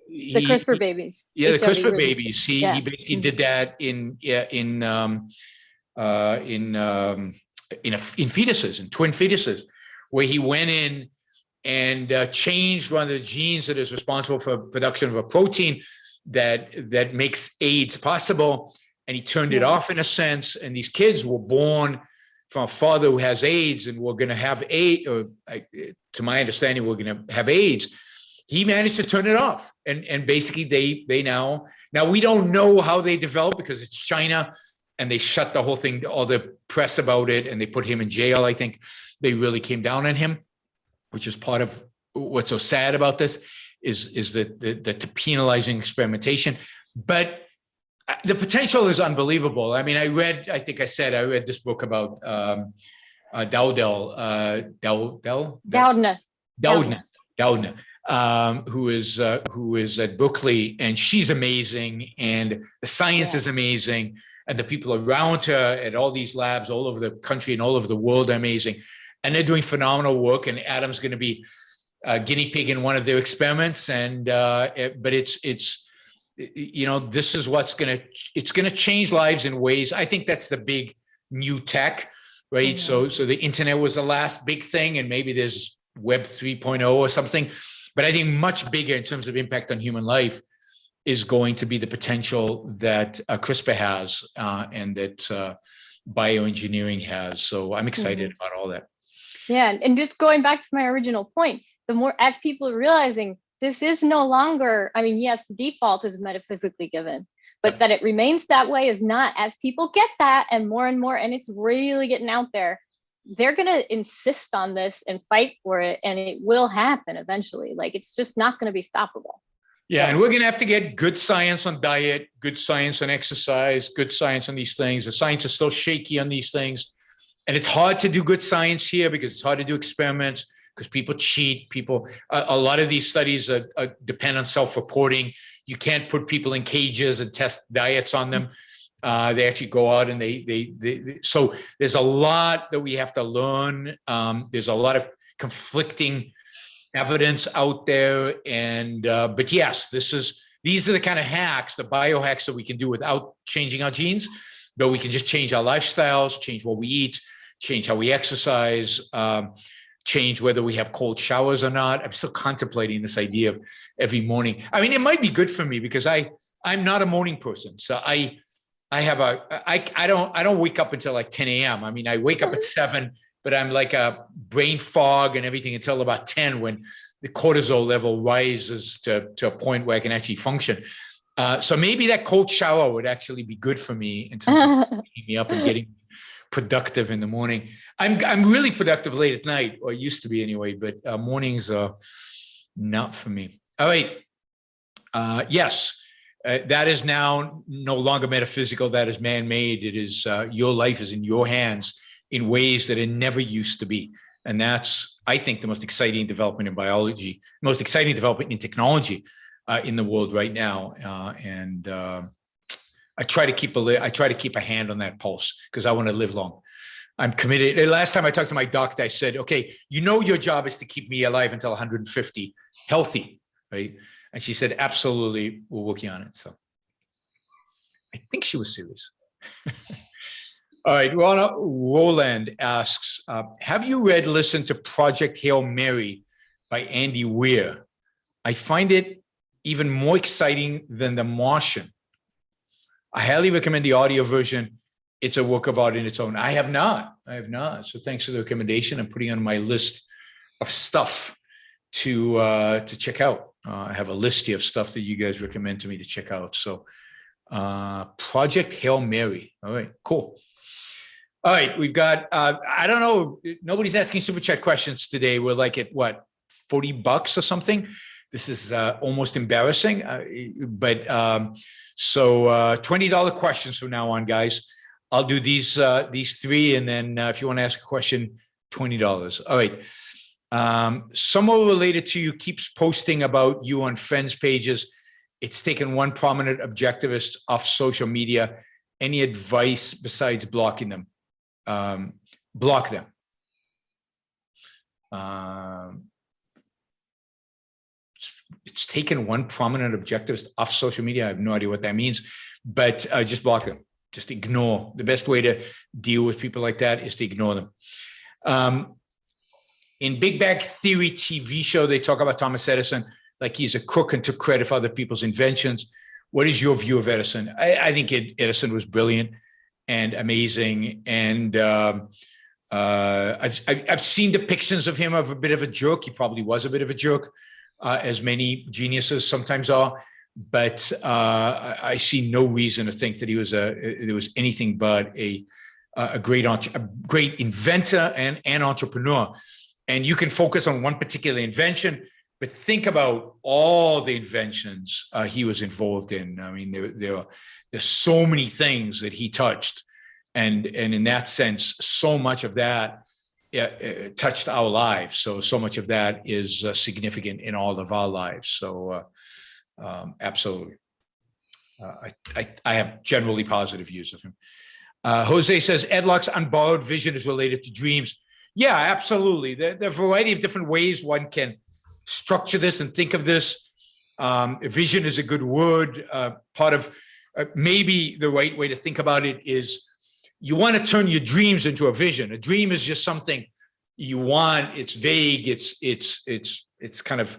the CRISPR babies. Yeah, the CRISPR babies. He basically did that in fetuses, in twin fetuses, where he went in and changed one of the genes that is responsible for production of a protein that makes AIDS possible, and he turned it off in a sense. And these kids were born from a father who has AIDS, and we're going to have AIDS, or to my understanding, we're going to have AIDS. He managed to turn it off, and basically they now we don't know how they developed because it's China, and they shut the whole thing, all the press about it, and they put him in jail. I think they really came down on him, which is part of what's so sad about this is that the penalizing experimentation. But the potential is unbelievable. I mean, I read this book about Doudna, who is at Berkeley, and she's amazing, and the science is amazing, and the people around her at all these labs all over the country and all over the world are amazing, and they're doing phenomenal work. And Adam's going to be a guinea pig in one of their experiments, and but it's this is what's going to change lives in ways. I think that's the big new tech, right? So the internet was the last big thing, and maybe there's Web 3.0 or something. But I think much bigger in terms of impact on human life is going to be the potential that CRISPR has and that bioengineering has. So I'm excited about all that. Yeah, and just going back to my original point, the more as people are realizing this is no longer, yes, the default is metaphysically given, but that it remains that way is not. As people get that and more, and it's really getting out there, they're going to insist on this and fight for it, and it will happen eventually. Like, it's just not going to be stoppable. Yeah, and we're going to have to get good science on diet, good science on exercise, good science on these things. The science is still shaky on these things, and it's hard to do good science here because it's hard to do experiments because people cheat. A lot of these studies depend on self-reporting. You can't put people in cages and test diets on them. They actually go out and so there's a lot that we have to learn. There's a lot of conflicting evidence out there. And, but yes, these are the kind of hacks, the biohacks that we can do without changing our genes, but we can just change our lifestyles, change what we eat, change how we exercise, change whether we have cold showers or not. I'm still contemplating this idea of every morning. It might be good for me because I'm not a morning person. So I don't wake up until like 10 a.m. I wake up at 7, but I'm like a brain fog and everything until about 10 when the cortisol level rises to a point where I can actually function. So maybe that cold shower would actually be good for me in terms of waking me up and getting productive in the morning. I'm really productive late at night, or used to be anyway, but mornings are not for me. All right. Yes. That is now no longer metaphysical. That is man-made. It is your life is in your hands in ways that it never used to be. And that's, I think, the most exciting development in biology, most exciting development in technology in the world right now. I try to keep a hand on that pulse because I want to live long. I'm committed. The last time I talked to my doctor, I said, okay, your job is to keep me alive until 150, healthy, right? And she said, absolutely, we're working on it. So I think she was serious. All right, Roland asks, have you listened to Project Hail Mary by Andy Weir? I find it even more exciting than The Martian. I highly recommend the audio version. it's a work of art in its own. I have not. So thanks for the recommendation. I'm putting on my list of stuff to check out. I have a list here of stuff that you guys recommend to me to check out. So Project Hail Mary. All right, cool. All right, we've got, I don't know, nobody's asking super chat questions today. We're like at what, $40 or something? This is almost embarrassing, but so $20 questions from now on, guys. I'll do these three, and then if you want to ask a question, $20. All right. Someone related to you keeps posting about you on friends pages. It's taken one prominent objectivist off social media. Any advice besides blocking them? Block them. It's taken one prominent objectivist off social media. I have no idea what that means, but just block them. Just ignore. The best way to deal with people like that is to ignore them. In Big Bang Theory TV show, they talk about Thomas Edison like he's a crook and took credit for other people's inventions. What is your view of Edison? I think Edison was brilliant and amazing, and I've seen depictions of him of a bit of a jerk. He probably was a bit of a jerk, as many geniuses sometimes are. But I see no reason to think that he was there was anything but a great inventor and entrepreneur. And you can focus on one particular invention, but think about all the inventions he was involved in. I mean, there's so many things that he touched, and in that sense, so much of that touched our lives. So much of that is significant in all of our lives. So absolutely, I have generally positive views of him. Jose says Edlock's unborrowed vision is related to dreams. Yeah, absolutely. There are a variety of different ways one can structure this and think of this. Vision is a good word. Part of maybe the right way to think about it is you want to turn your dreams into a vision. A dream is just something you want. It's vague. It's kind of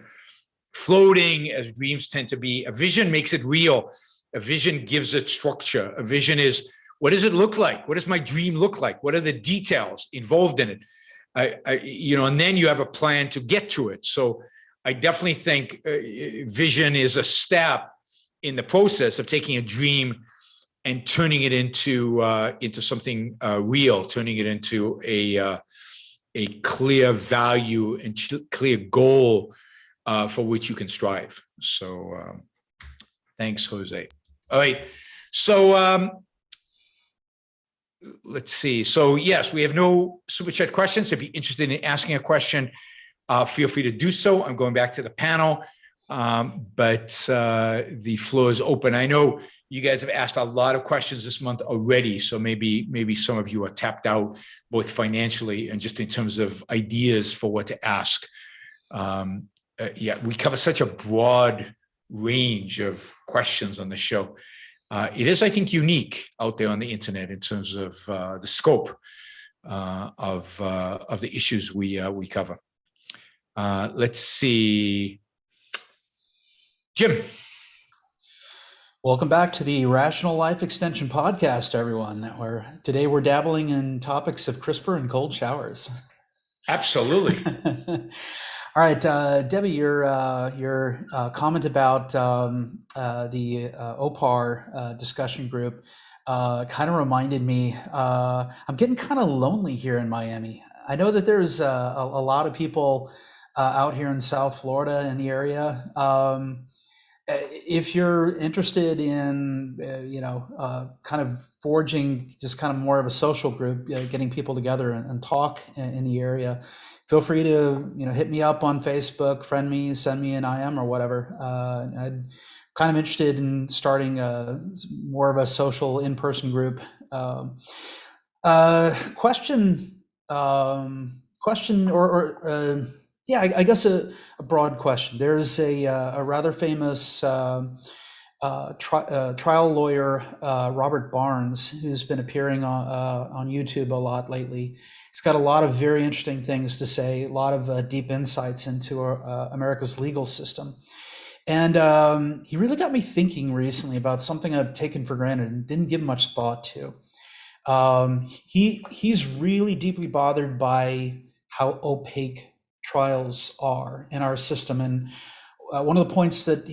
floating, as dreams tend to be. A vision makes it real. A vision gives it structure. A vision is, what does it look like? What does my dream look like? What are the details involved in it? And then you have a plan to get to it. So I definitely think vision is a step in the process of taking a dream and turning it into something real, turning it into a clear value and clear goal for which you can strive. So thanks, Jose. All right. So let's see. So yes, we have no super chat questions. If you're interested in asking a question, feel free to do so. I'm going back to the panel, but the floor is open. I know you guys have asked a lot of questions this month already, so maybe some of you are tapped out, both financially and just in terms of ideas for what to ask. We cover such a broad range of questions on the show. It is, I think, unique out there on the internet in terms of the scope of the issues we cover. Let's see, Jim. Welcome back to the Rational Life Extension Podcast, everyone. Today we're dabbling in topics of CRISPR and cold showers. Absolutely. All right, Debbie, your comment about the OPAR discussion group kind of reminded me. I'm getting kind of lonely here in Miami. I know that there's a lot of people out here in South Florida in the area. If you're interested in, kind of forging just kind of more of a social group, getting people together and talk in the area, feel free to, hit me up on Facebook, friend me, send me an IM or whatever. I'm kind of interested in starting more of a social in-person group. Question, I guess a broad question. There's a rather famous trial lawyer, Robert Barnes, who's been appearing on YouTube a lot lately. He's got a lot of very interesting things to say, a lot of deep insights into America's legal system. And he really got me thinking recently about something I've taken for granted and didn't give much thought to. He's really deeply bothered by how opaque trials are in our system. And one of the points that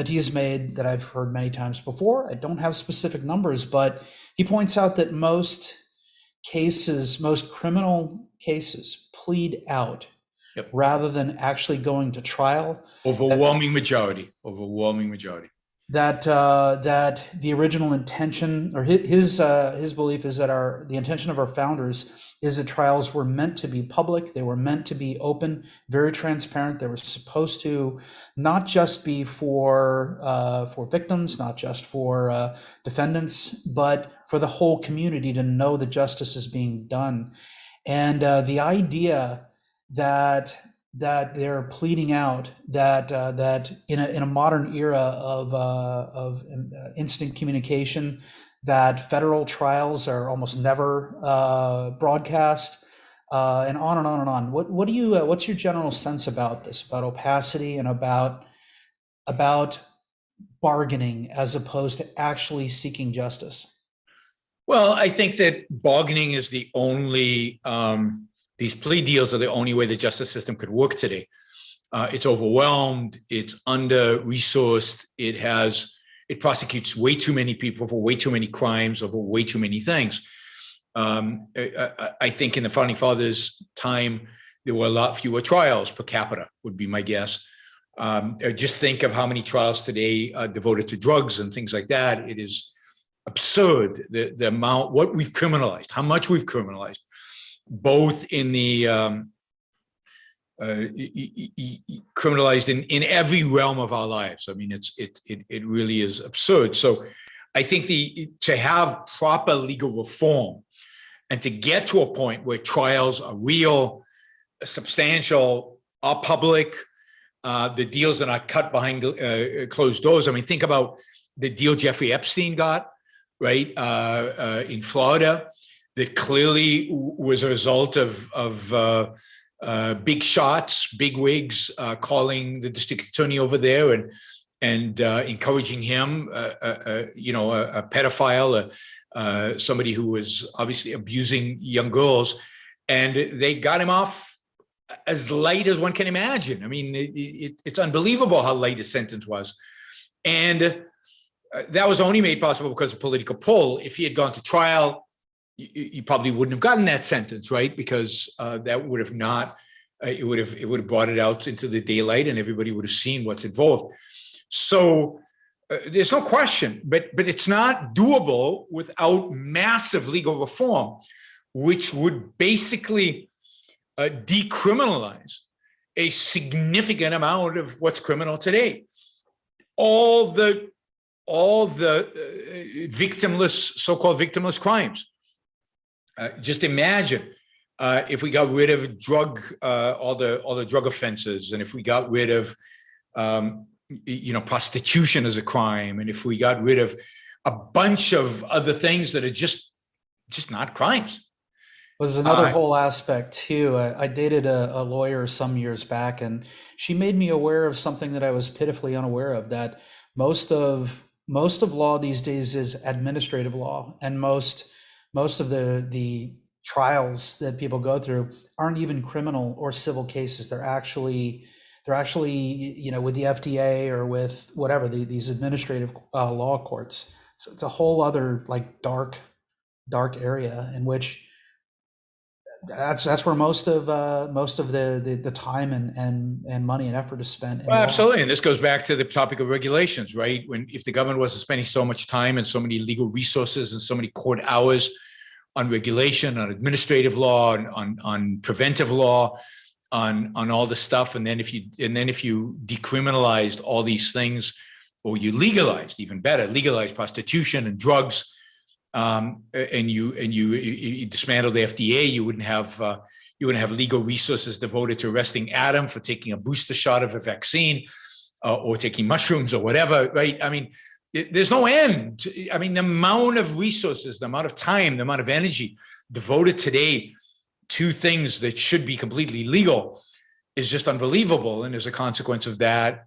he has made that I've heard many times before, I don't have specific numbers, but he points out that most criminal cases plead out rather than actually going to trial. Overwhelming majority. That the original intention, or his belief, is that the intention of our founders is that trials were meant to be public. They were meant to be open, very transparent. They were supposed to not just be for victims, not just for defendants, but for the whole community to know that justice is being done. And the idea that they're pleading out that in a modern era of instant communication, that federal trials are almost never broadcast, and on and on and on. What do you what's your general sense about this, about opacity and about bargaining as opposed to actually seeking justice? Well, I think that bargaining is the only these plea deals are the only way the justice system could work today. It's overwhelmed, it's under-resourced, it prosecutes way too many people for way too many crimes over way too many things. I think in the Founding Fathers' time, there were a lot fewer trials per capita, would be my guess. Just think of how many trials today are devoted to drugs and things like that. It is absurd, the amount, what we've criminalized, how much we've criminalized, both in the criminalized in every realm of our lives. I mean, it really is absurd. So I think to have proper legal reform and to get to a point where trials are real, substantial, are public, the deals are not cut behind closed doors. I mean, think about the deal Jeffrey Epstein got, right, in Florida, that clearly was a result of big shots, big wigs calling the district attorney over there and encouraging him, a pedophile, somebody who was obviously abusing young girls, and they got him off as light as one can imagine. I mean, it's unbelievable how light his sentence was. And that was only made possible because of political pull. If he had gone to trial, you probably wouldn't have gotten that sentence, right? Because that would have not, it would have brought it out into the daylight and everybody would have seen what's involved. So there's no question, but it's not doable without massive legal reform, which would basically decriminalize a significant amount of what's criminal today. All the victimless, so-called victimless crimes. Just imagine if we got rid of all the drug offenses, and if we got rid of prostitution as a crime, and if we got rid of a bunch of other things that are just not crimes. There's another whole aspect too. I dated a lawyer some years back, and she made me aware of something that I was pitifully unaware of, that most of law these days is administrative law, and most of the trials that people go through aren't even criminal or civil cases. They're actually with the FDA or with whatever these administrative law courts. So it's a whole other dark area in which that's where most of the time and money and effort is spent. Well, absolutely, and this goes back to the topic of regulations, right? If the government wasn't spending so much time and so many legal resources and so many court hours on regulation, on administrative law, on preventive law, on all this stuff, and then if you decriminalized all these things, or you legalized, even better, legalized prostitution and drugs. And you dismantle the FDA, you wouldn't have legal resources devoted to arresting Adam for taking a booster shot of a vaccine or taking mushrooms or whatever, right? I mean, there's no end. I mean, the amount of resources, the amount of time, the amount of energy devoted today to things that should be completely legal is just unbelievable. And as a consequence of that,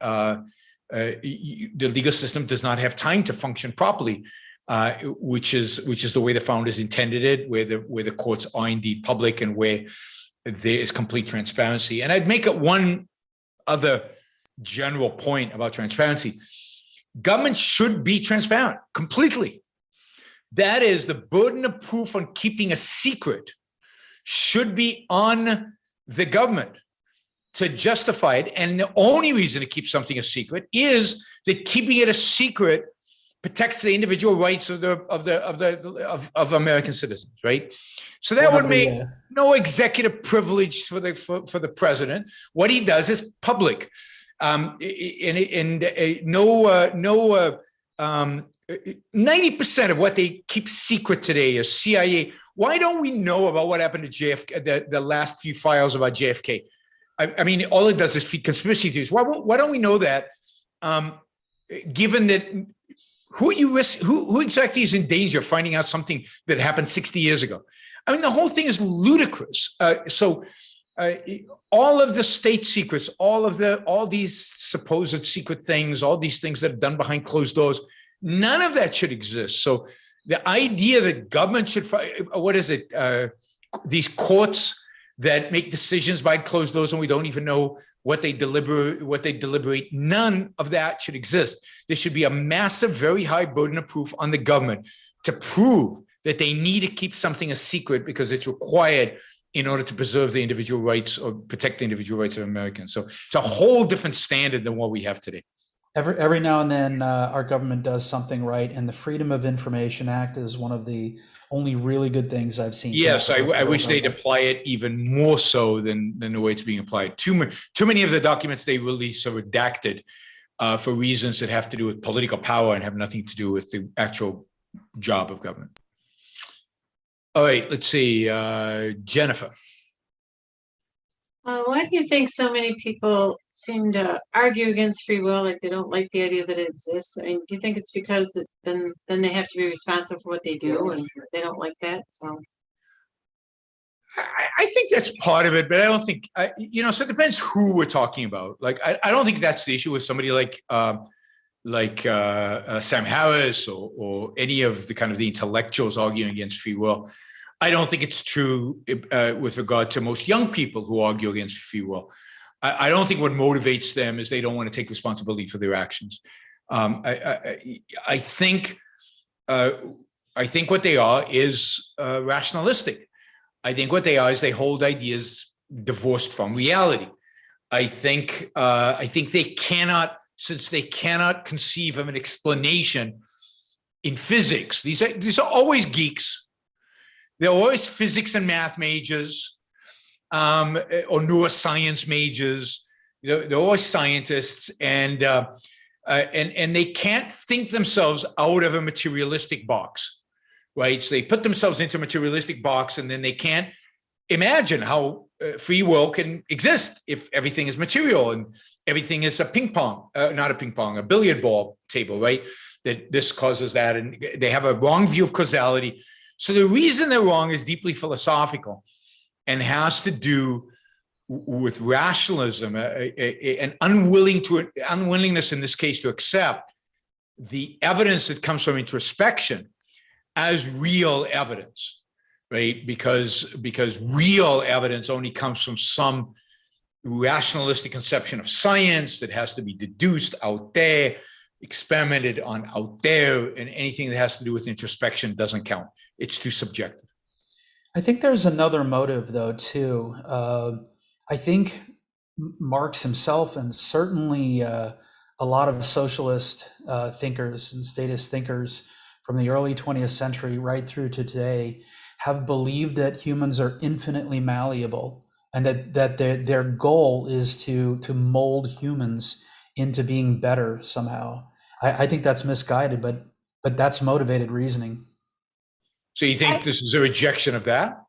the legal system does not have time to function properly. which is the way the founders intended it, where the courts are indeed public and where there is complete transparency. And I'd make it one other general point about transparency. Government should be transparent completely. That is, the burden of proof on keeping a secret should be on the government to justify it. And the only reason to keep something a secret is that keeping it a secret protects the individual rights of American citizens, right? So that would make no executive privilege for the president. What he does is public, and 90% of what they keep secret today is CIA. Why don't we know about what happened to JFK? The last few files about JFK. I mean, all it does is feed conspiracy theories. Why don't we know that? Given that. Who exactly is in danger of finding out something that happened 60 years ago? I mean, the whole thing is ludicrous. All of the state secrets, all these supposed secret things, all these things that are done behind closed doors, none of that should exist. So the idea that government should, these courts that make decisions behind closed doors and we don't even know what they deliberate, none of that should exist. There should be a massive, very high burden of proof on the government to prove that they need to keep something a secret because it's required in order to preserve the individual rights or protect the individual rights of Americans. So it's a whole different standard than what we have today. Every now and then our government does something right, and the Freedom of Information Act is one of the only really good things I've seen. Yes, I wish they'd apply it even more so than the way it's being applied. Too many of the documents they release are redacted for reasons that have to do with political power and have nothing to do with the actual job of government. All right, let's see, Jennifer. Why do you think so many people seem to argue against free will, like they don't like the idea that it exists? I mean, do you think it's because then they have to be responsible for what they do, and they don't like that? So I think that's part of it, but I don't think so it depends who we're talking about. Like I don't think that's the issue with somebody like Sam Harris or any of the intellectuals arguing against free will. I don't think it's true with regard to most young people who argue against free will. I don't think what motivates them is they don't want to take responsibility for their actions. I think what they are is rationalistic. I think what they are is they hold ideas divorced from reality. I think they cannot, since they cannot conceive of an explanation in physics. These are always geeks. They're always physics and math majors, or neuroscience majors. They're always scientists, and they can't think themselves out of a materialistic box, right? So they put themselves into a materialistic box, and then they can't imagine how free will can exist if everything is material and everything is a billiard ball table, right? That this causes that, and they have a wrong view of causality. So the reason they're wrong is deeply philosophical and has to do with rationalism, an unwillingness in this case to accept the evidence that comes from introspection as real evidence, right? Because real evidence only comes from some rationalistic conception of science that has to be deduced out there, experimented on out there, and anything that has to do with introspection doesn't count. It's too subjective. I think there's another motive, though, too. I think Marx himself, and certainly a lot of socialist thinkers and statist thinkers from the early 20th century right through to today, have believed that humans are infinitely malleable, and that their goal is to mold humans into being better somehow. I think that's misguided, but that's motivated reasoning. So you think this is a rejection of that?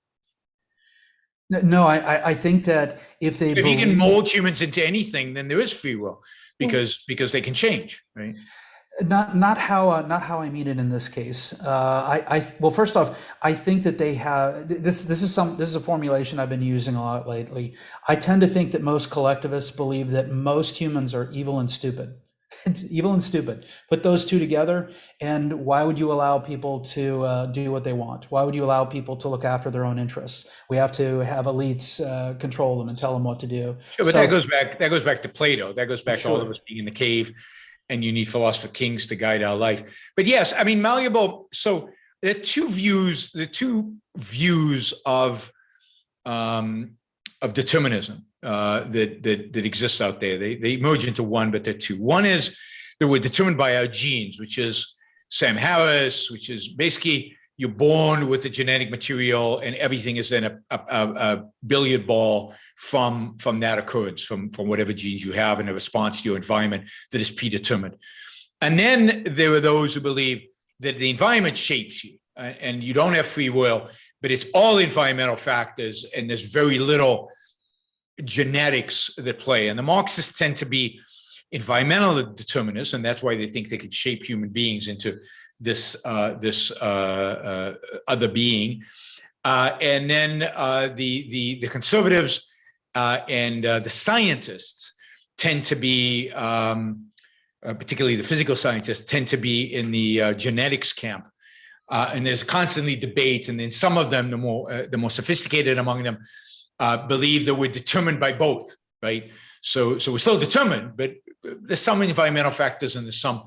No, I think that if you can mold humans into anything, then there is free will because they can change, right? Not how I mean it in this case. Well, first off, I think that they have this is a formulation I've been using a lot lately. I tend to think that most collectivists believe that most humans are evil and stupid. It's evil and stupid. Put those two together, and why would you allow people to do what they want? Why would you allow people to look after their own interests? We have to have elites control them and tell them what to do. Sure, but So- that goes back to Plato. That goes back to all Sure. of us being in the cave, and you need philosopher kings to guide our life. But yes, I mean, malleable. So there are two views of determinism that exists out there. They merge into one, but they're two. One is that we're determined by our genes, which is Sam Harris, which is basically you're born with the genetic material and everything is then a billiard ball from that occurrence, from whatever genes you have in a response to your environment that is predetermined. And then there are those who believe that the environment shapes you and you don't have free will, but it's all environmental factors and there's very little genetics that play. And the Marxists tend to be environmental determinists, and that's why they think they could shape human beings into this other being. And then the conservatives and the scientists tend to be, particularly the physical scientists, tend to be in the genetics camp. And there's constantly debate, and then some of them, the more sophisticated among them, believe that we're determined by both, right? So we're still determined, but there's some environmental factors and there's some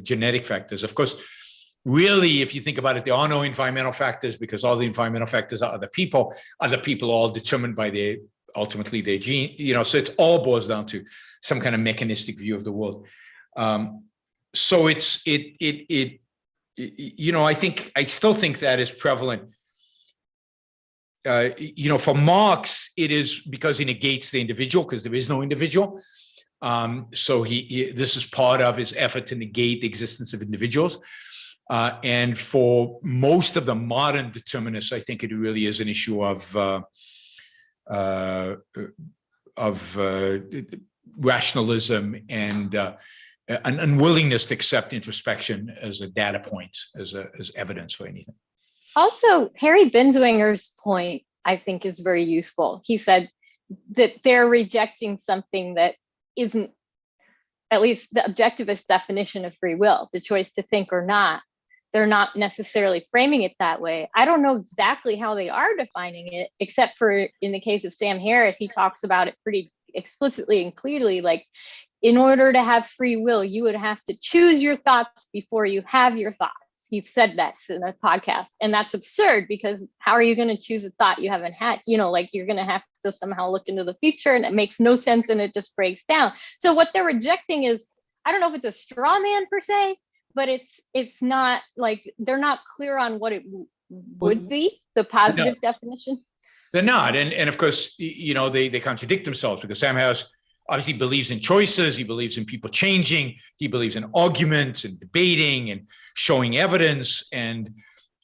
genetic factors. Of course, really, if you think about it, there are no environmental factors because all the environmental factors are other people. Other people are all determined by ultimately their gene. So it all boils down to some kind of mechanistic view of the world. So I still think that is prevalent. For Marx, it is because he negates the individual, because there is no individual. So this is part of his effort to negate the existence of individuals. And for most of the modern determinists, I think it really is an issue of rationalism and an unwillingness to accept introspection as a data point, as evidence for anything. Also, Harry Binswanger's point, I think, is very useful. He said that they're rejecting something that isn't, at least the objectivist definition of free will, the choice to think or not. They're not necessarily framing it that way. I don't know exactly how they are defining it, except for in the case of Sam Harris, he talks about it pretty explicitly and clearly, like, in order to have free will, you would have to choose your thoughts before you have your thoughts. He said that in a podcast, and that's absurd because how are you going to choose a thought you haven't had? Like you're going to have to somehow look into the future, and it makes no sense and it just breaks down. So what they're rejecting is, I don't know if it's a straw man per se, but it's not like they're not clear on what it would be, the positive definition. They're not, and of course, they contradict themselves because Sam Harris obviously believes in choices. He believes in people changing. He believes in arguments and debating and showing evidence, and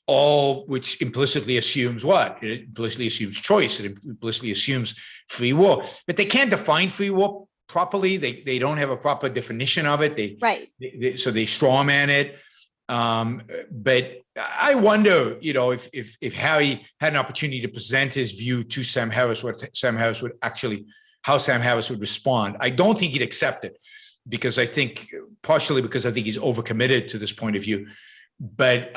all which implicitly assumes what? It implicitly assumes choice. It implicitly assumes free will. But they can't define free will properly. They don't have a proper definition of it. So they strawman it. But I wonder, if Harry had an opportunity to present his view to Sam Harris, how Sam Harris would respond. I don't think he'd accept it partially because I think he's overcommitted to this point of view. But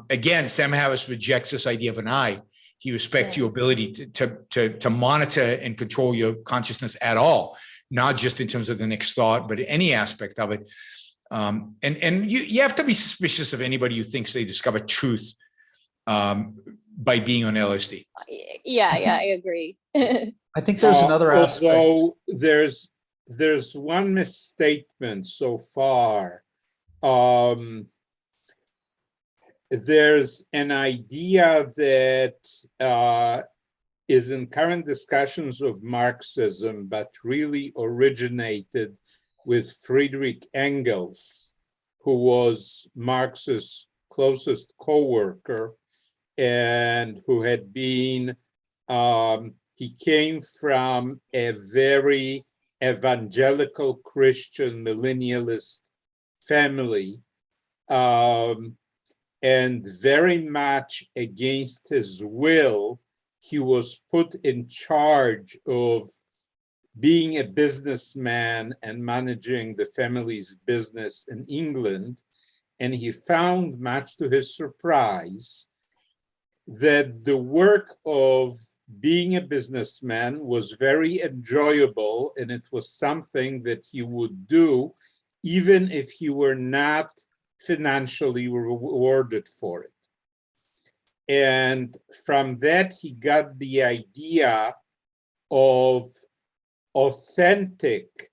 again, Sam Harris rejects this idea of an I. He respects your ability to monitor and control your consciousness at all, not just in terms of the next thought, but any aspect of it. And you have to be suspicious of anybody who thinks they discover truth by being on LSD. Yeah, I agree. I think there's another aspect. Although there's one misstatement so far. There's an idea that is in current discussions of Marxism, but really originated with Friedrich Engels, who was Marx's closest co-worker and who had been, he came from a very evangelical Christian millennialist family, and very much against his will, he was put in charge of being a businessman and managing the family's business in England. And he found, much to his surprise, that the work of being a businessman was very enjoyable, and it was something that he would do even if he were not financially rewarded for it. And from that, he got the idea of authentic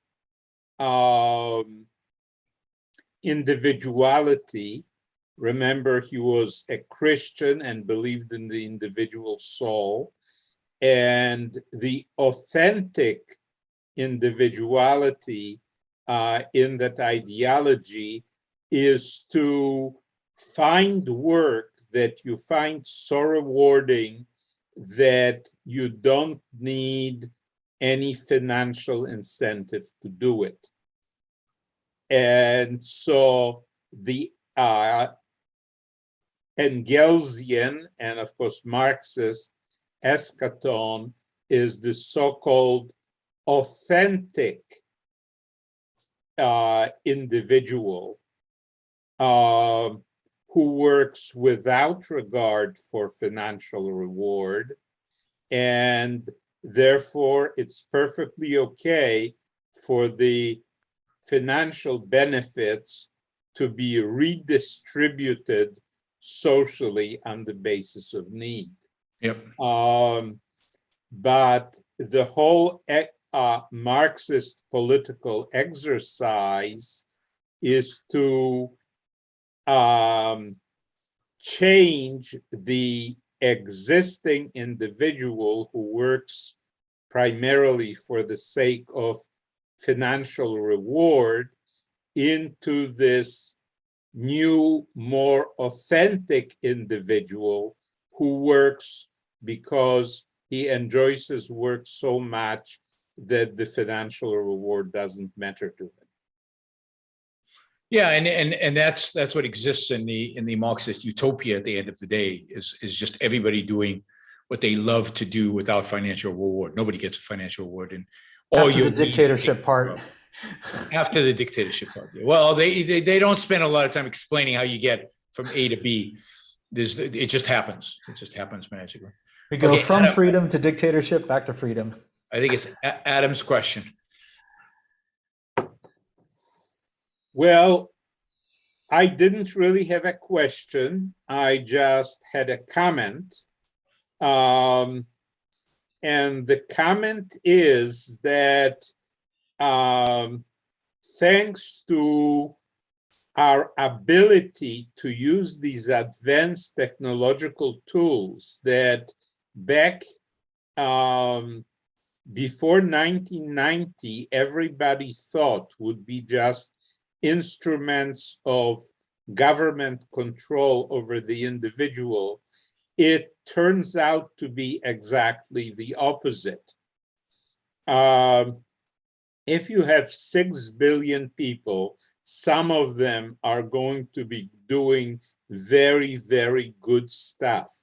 individuality. Remember, he was a Christian and believed in the individual soul. And the authentic individuality in that ideology is to find work that you find so rewarding that you don't need any financial incentive to do it. And so the Engelsian and of course Marxist eschaton is the so-called authentic individual who works without regard for financial reward, and therefore it's perfectly okay for the financial benefits to be redistributed socially on the basis of need. Yep. But the whole Marxist political exercise is to change the existing individual who works primarily for the sake of financial reward into this new, more authentic individual who works because he enjoys his work so much that the financial reward doesn't matter to him. Yeah, and that's what exists in the Marxist utopia at the end of the day is just everybody doing what they love to do without financial reward. Nobody gets a financial reward, and all After the dictatorship part. After the dictatorship part. Well, they don't spend a lot of time explaining how you get from A to B. It just happens. It just happens magically. We go Okay, from Adam, freedom to dictatorship back to freedom. I think it's Adam's question. Well, I didn't really have a question. I just had a comment. And the comment is that thanks to our ability to use these advanced technological tools that back before 1990, everybody thought would be just instruments of government control over the individual, it turns out to be exactly the opposite. If you have 6 billion people, some of them are going to be doing very, very good stuff.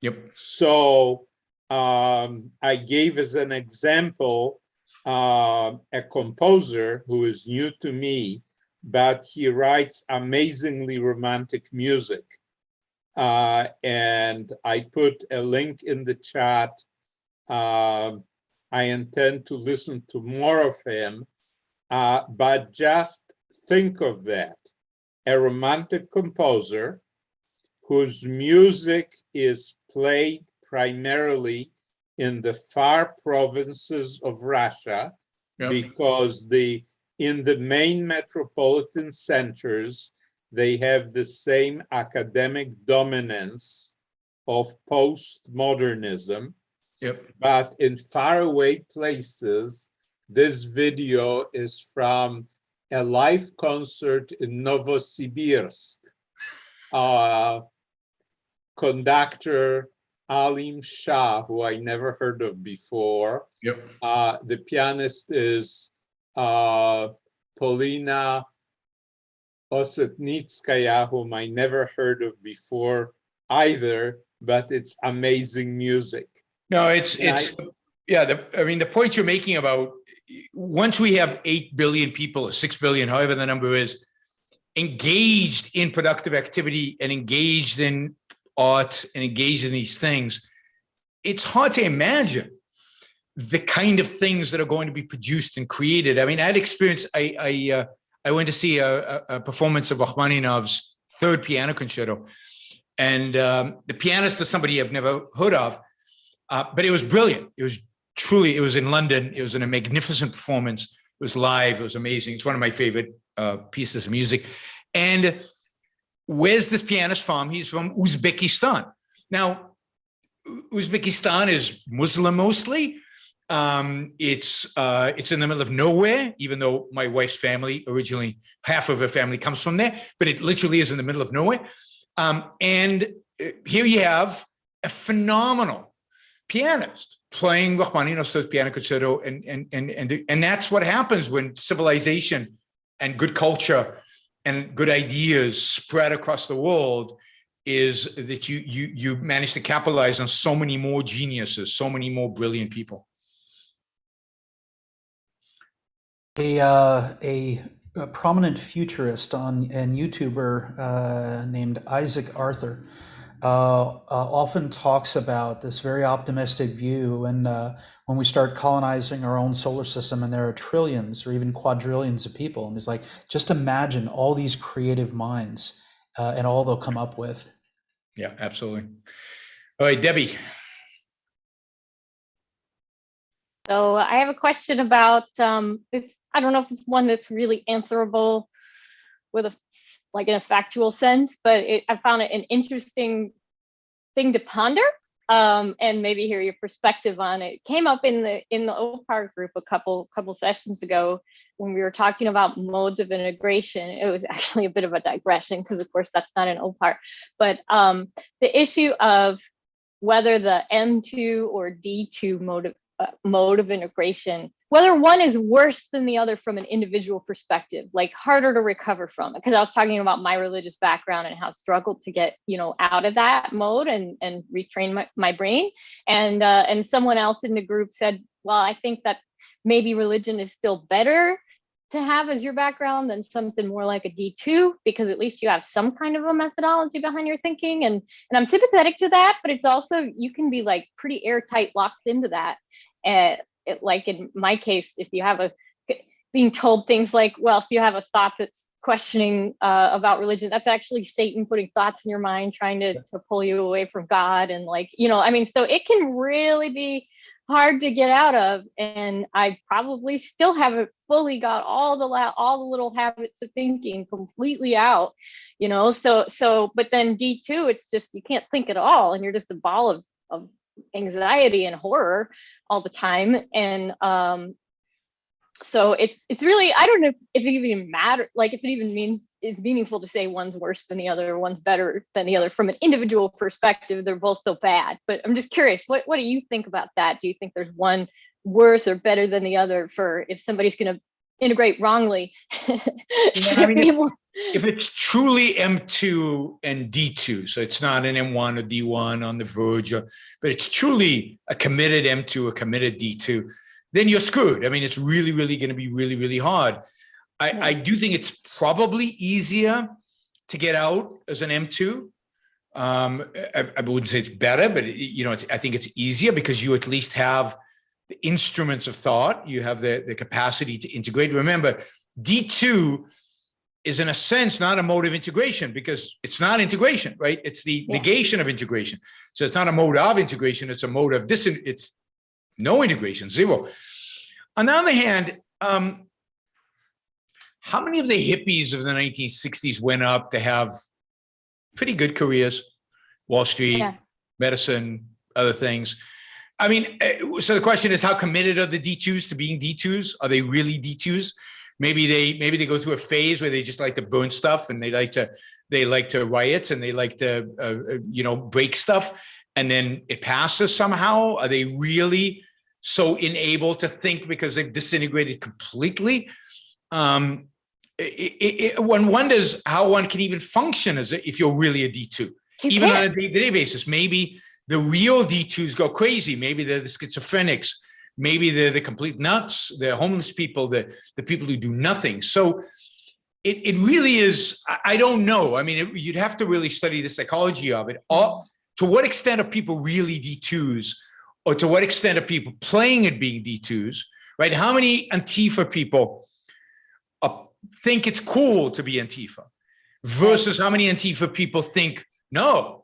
Yep. So I gave as an example a composer who is new to me, but he writes amazingly romantic music. And I put a link in the chat. I intend to listen to more of him, but just think of that. A romantic composer whose music is played primarily in the far provinces of Russia, Yep. because in the main metropolitan centers, they have the same academic dominance of postmodernism. Yep. But in faraway places, this video is from a live concert in Novosibirsk. Conductor Alim Shah, who I never heard of before. Yep. The pianist is Polina Osetnitskaya, whom I never heard of before either, but it's amazing music. No, it's yeah. I mean, the point you're making about once we have 8 billion people or 6 billion, however the number is, engaged in productive activity and engaged in art and engaged in these things, it's hard to imagine the kind of things that are going to be produced and created. I mean, I had experience, I went to see a performance of Rachmaninoff's third piano concerto. And the pianist is somebody I've never heard of, but it was brilliant. It was truly, it was in London. It was in a magnificent performance. It was live. It was amazing. It's one of my favorite pieces of music. And where's this pianist from? He's from Uzbekistan. Now, Uzbekistan is Muslim mostly. It's in the middle of nowhere, even though my wife's family, originally half of her family comes from there, but it literally is in the middle of nowhere. And here you have a phenomenal pianist playing Rachmaninoff's third piano concerto, and that's what happens when civilization and good culture and good ideas spread across the world, is that you manage to capitalize on so many more geniuses, so many more brilliant people. A prominent futurist and YouTuber named Isaac Arthur often talks about this very optimistic view, and when we start colonizing our own solar system and there are trillions or even quadrillions of people, and it's like, just imagine all these creative minds and all they'll come up with. Yeah, absolutely. All right, Debbie. So I have a question about, I don't know if it's one that's really answerable with in a factual sense, but I found it an interesting thing to ponder, and maybe hear your perspective on it. It came up in the OPAR group a couple sessions ago when we were talking about modes of integration. It was actually a bit of a digression because, of course, that's not an OPAR, but the issue of whether the M2 or D2 mode of integration, whether one is worse than the other from an individual perspective, like harder to recover from. Because I was talking about my religious background and how I struggled to get, out of that mode and retrain my brain. And someone else in the group said, well, I think that maybe religion is still better to have as your background than something more like a D2, because at least you have some kind of a methodology behind your thinking. And I'm sympathetic to that, but it's also, you can be like pretty airtight locked into that. Like in my case, if you have being told things like, well, if you have a thought that's questioning about religion, that's actually Satan putting thoughts in your mind, trying to pull you away from God. And so it can really be hard to get out of. And I probably still haven't fully got all the little habits of thinking completely out, but then D2, it's just, you can't think at all. And you're just a ball of anxiety and horror all the time. And so it's really, I don't know if it even matters, like if it even is meaningful to say one's worse than the other, one's better than the other. From an individual perspective, they're both so bad. But I'm just curious, what do you think about that? Do you think there's one worse or better than the other for if somebody's going to integrate wrongly? If it's truly M2 and D2, so it's not an M1 or D1 on the verge, but it's truly a committed M2, a committed D2, then you're screwed. I mean, it's really, really going to be really, really hard. I do think it's probably easier to get out as an M2. I wouldn't say it's better, but I think it's easier because you at least have the instruments of thought. You have the capacity to integrate. Remember, D2 is in a sense not a mode of integration because it's not integration, right? It's the negation of integration. So it's not a mode of integration, it's a mode of it's no integration, zero. On the other hand, how many of the hippies of the 1960s went up to have pretty good careers? Wall Street, medicine, other things. I mean, so the question is, how committed are the D2s to being D2s? Are they really D2s? Maybe they go through a phase where they just like to burn stuff and they like to riot and they like to break stuff, and then it passes somehow. Are they really so unable to think because they've disintegrated completely? One wonders how one can even function if you're really a D2, even on a day-to-day basis. Maybe the real D2s go crazy. Maybe they're the schizophrenics. maybe they're the complete nuts, the homeless people, the people who do nothing. So it really is, I don't know. I mean, you'd have to really study the psychology of it. To what extent are people really D2s, or to what extent are people playing at being D2s, right? How many Antifa people think it's cool to be Antifa versus how many Antifa people think, no,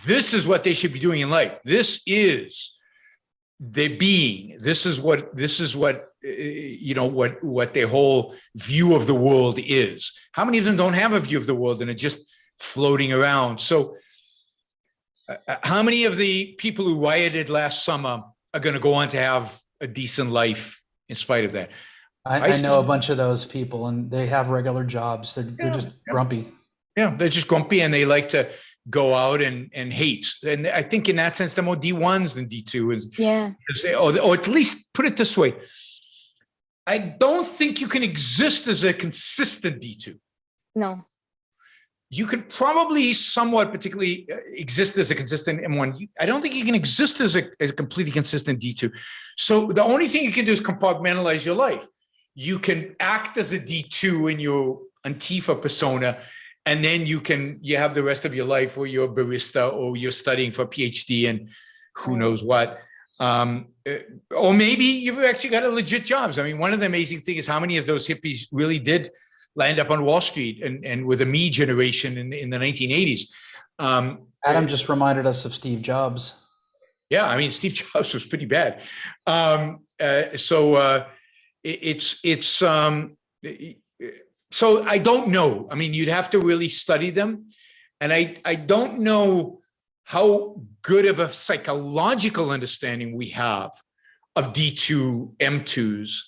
this is what they should be doing in life. This is their being. This is what what their whole view of the world is. How many of them don't have a view of the world and are just floating around? So how many of the people who rioted last summer are going to go on to have a decent life in spite of that? I know a bunch of those people, and they have regular jobs. They're just grumpy. Yeah, they're just grumpy, and they like to go out and hate. And I think in that sense, they're more D1s than D2s. Yeah. Or at least put it this way. I don't think you can exist as a consistent D2. No. You could probably somewhat particularly exist as a consistent M1. I don't think you can exist as a completely consistent D2. So the only thing you can do is compartmentalize your life. You can act as a D2 in your Antifa persona, and then you have the rest of your life where you're a barista or you're studying for a PhD and who knows what. Or maybe you've actually got a legit jobs. I mean, one of the amazing things is how many of those hippies really did land up on Wall Street and with the me generation in the 1980s. Adam just reminded us of Steve Jobs. Yeah, I mean, Steve Jobs was pretty bad. So I don't know. I mean, you'd have to really study them. And I don't know how good of a psychological understanding we have of D2, M2s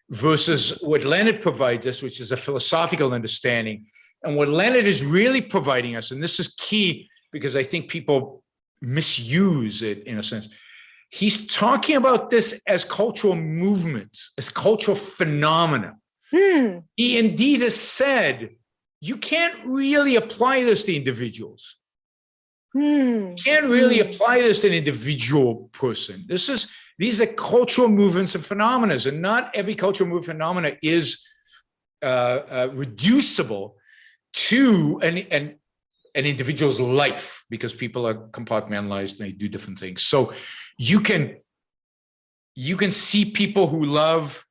versus what Leonard provides us, which is a philosophical understanding. And what Leonard is really providing us, and this is key because I think people misuse it in a sense. He's talking about this as cultural movements, as cultural phenomena. He indeed has said, you can't really apply this to individuals. You can't really apply this to an individual person. These are cultural movements and phenomena, and not every cultural movement phenomena is reducible to an individual's life because people are compartmentalized and they do different things. So you can see people who love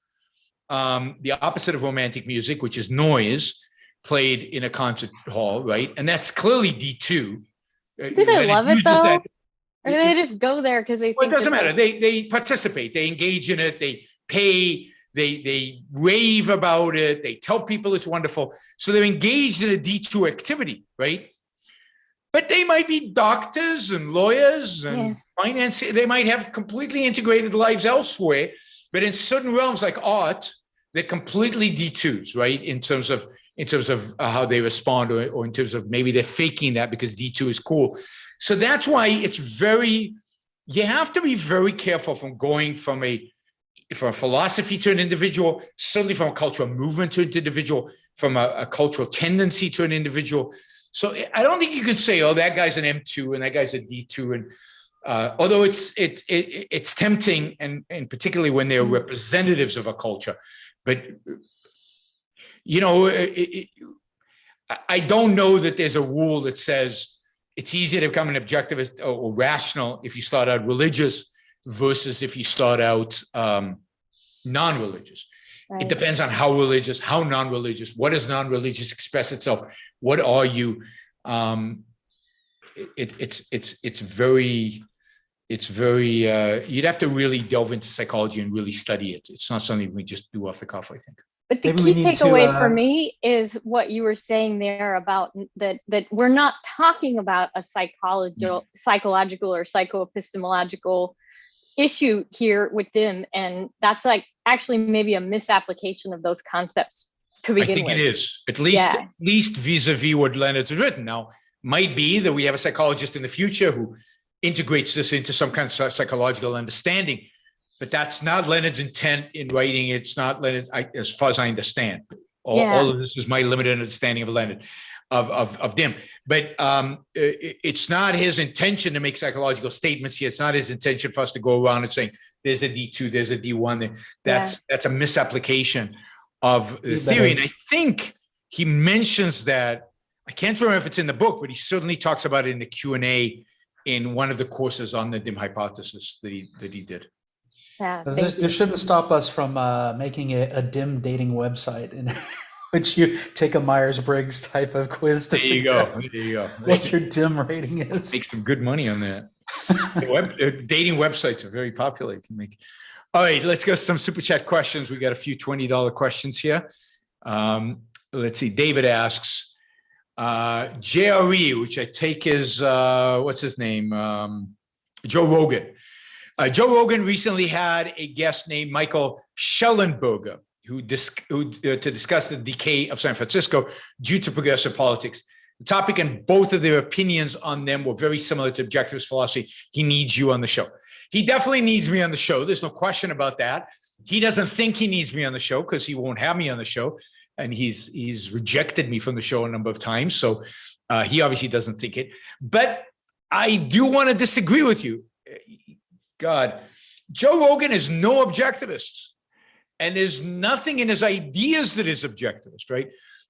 the opposite of romantic music, which is noise, played in a concert hall, right? And that's clearly D2. Do they love it though? Or do they just go there because they think it doesn't matter. They participate, they engage in it, they pay, they rave about it, they tell people it's wonderful. So they're engaged in a D2 activity, right? But they might be doctors and lawyers and finance. They might have completely integrated lives elsewhere, but in certain realms like art, they're completely D2s, right? In terms of how they respond, or in terms of maybe they're faking that because D2 is cool. So that's why you have to be very careful from going from a philosophy to an individual, certainly from a cultural movement to an individual, from a cultural tendency to an individual. So I don't think you could say, oh, that guy's an M2 and that guy's a D2. And although it's tempting, and particularly when they're representatives of a culture, but I don't know that there's a rule that says it's easier to become an objectivist or rational if you start out religious versus if you start out non-religious. Right. It depends on how religious, how non-religious, what does non-religious express itself? What are you? It's very, you'd have to really delve into psychology and really study it. It's not something we just do off the cuff, I think. But the key takeaway for me is what you were saying there about that we're not talking about a psychological or psychoepistemological issue here with them. And that's like actually maybe a misapplication of those concepts to begin with. I think it is, at least vis-a-vis what Leonard's written. Now, might be that we have a psychologist in the future who integrates this into some kind of psychological understanding. But that's not Leonard's intent in writing. It's not Leonard, as far as I understand. All of this is my limited understanding of Leonard, of Dim. But it's not his intention to make psychological statements here. It's not his intention for us to go around and saying, there's a D2, there's a D1. That's a misapplication of the theory. And I think he mentions that, I can't remember if it's in the book, but he certainly talks about it in the Q&A in one of the courses on the dim hypothesis that he did. Yeah, This shouldn't stop us from making a dim dating website in which you take a Myers-Briggs type of quiz to figure out what your dim rating is. Make some good money on that. Dating websites are very popular. You can make. All right, let's go to some super chat questions. We got a few $20 questions here. Let's see. David asks, JRE, which I take is what's his name? Joe Rogan. Joe Rogan recently had a guest named Michael Schallenberger, to discuss the decay of San Francisco due to progressive politics. The topic and both of their opinions on them were very similar to objectivist philosophy. He needs you on the show. He definitely needs me on the show. There's no question about that. He doesn't think he needs me on the show because he won't have me on the show. And he's rejected me from the show a number of times. So he obviously doesn't think it. But I do want to disagree with you. God, Joe Rogan is no objectivist. And there's nothing in his ideas that is objectivist, right?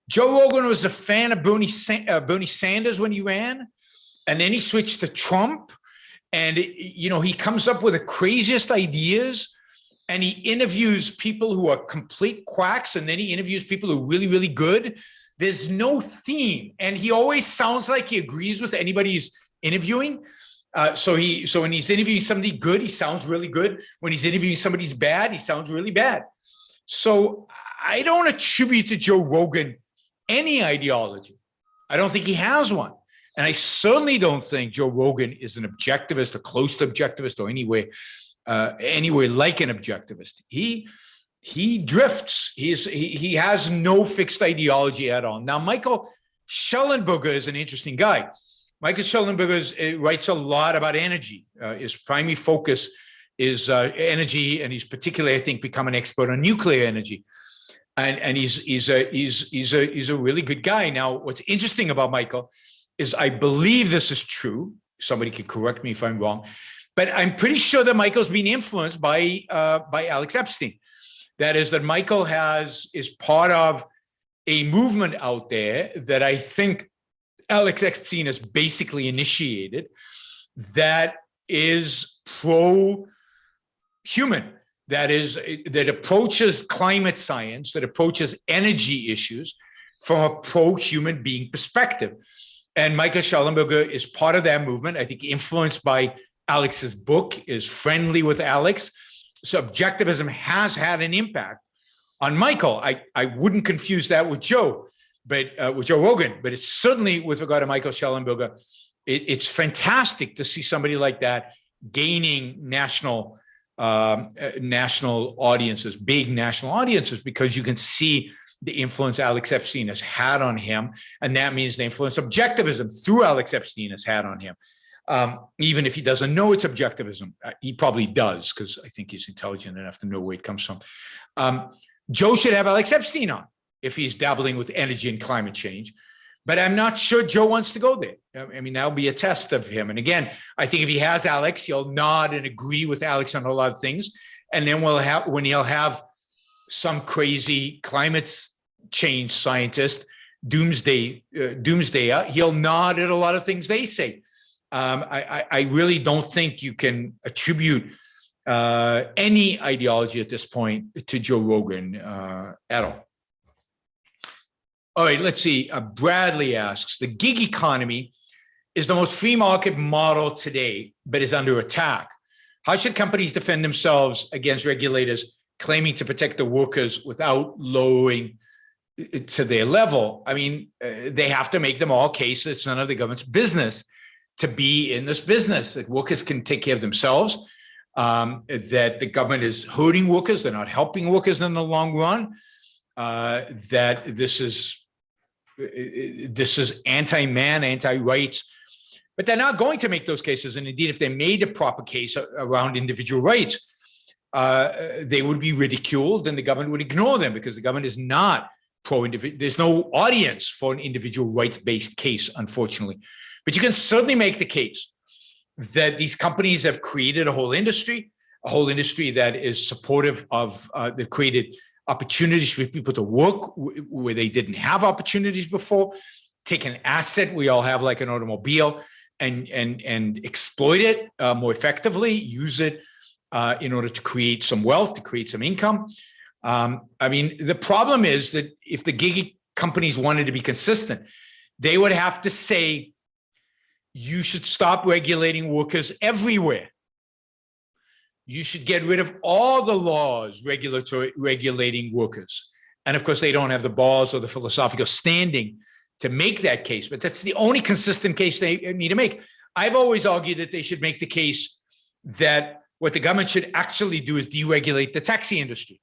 Joe Rogan was a fan of Bernie Sanders when he ran, and then he switched to Trump. And, he comes up with the craziest ideas, and he interviews people who are complete quacks, and then he interviews people who are really, really good. There's no theme, and he always sounds like he agrees with anybody he's interviewing. So when he's interviewing somebody good, he sounds really good. When he's interviewing somebody who's bad, he sounds really bad. So I don't attribute to Joe Rogan any ideology. I don't think he has one. And I certainly don't think Joe Rogan is an objectivist or close to objectivist or anyway like an objectivist. He drifts. He has no fixed ideology at all. Now, Michael Schallenberger is an interesting guy. Michael Schallenberger writes a lot about energy. His primary focus is energy, and he's particularly, I think, become an expert on nuclear energy. And he's a really good guy. Now, what's interesting about Michael is I believe this is true. Somebody can correct me if I'm wrong, but I'm pretty sure that Michael's being influenced by Alex Epstein. That is, that Michael is part of a movement out there that I think Alex Epstein has basically initiated that is pro-human, that approaches climate science, that approaches energy issues from a pro-human being perspective. And Michael Schallenberger is part of that movement. I think influenced by Alex's book, is friendly with Alex. So objectivism has had an impact on Michael. I wouldn't confuse that with Joe, but with Joe Rogan. But it's certainly, with regard to Michael Schallenberger, it's fantastic to see somebody like that gaining national audiences, big national audiences, because you can see the influence Alex Epstein has had on him. And that means the influence objectivism through Alex Epstein has had on him. Even if he doesn't know it's objectivism, he probably does, because I think he's intelligent enough to know where it comes from. Joe should have Alex Epstein on if he's dabbling with energy and climate change. But I'm not sure Joe wants to go there. I mean, that'll be a test of him. And again, I think if he has Alex, he'll nod and agree with Alex on a lot of things. And then when he'll have some crazy climate change scientist, doomsdayer, he'll nod at a lot of things they say. I really don't think you can attribute any ideology at this point to Joe Rogan at all. All right, let's see. Bradley asks, the gig economy is the most free market model today, but is under attack. How should companies defend themselves against regulators claiming to protect the workers without lowering it to their level? I mean, they have to make them all case it's none of the government's business to be in this business, that workers can take care of themselves, that the government is hurting workers, they're not helping workers in the long run, that this is anti-man, anti-rights, but they're not going to make those cases. And indeed, if they made a proper case around individual rights, they would be ridiculed and the government would ignore them, because the government is not pro-individual. There's no audience for an individual rights-based case, unfortunately. But you can certainly make the case that these companies have created a whole industry a whole industry that is supportive of, that created opportunities for people to work where they didn't have opportunities before, take an asset we all have like an automobile and exploit it more effectively, use it in order to create some wealth, to create some income. I mean, the problem is that if the gig companies wanted to be consistent, they would have to say, you should stop regulating workers everywhere. You should get rid of all the laws regulating workers. And of course, they don't have the balls or the philosophical standing to make that case, but that's the only consistent case they need to make. I've always argued that they should make the case that what the government should actually do is deregulate the taxi industry.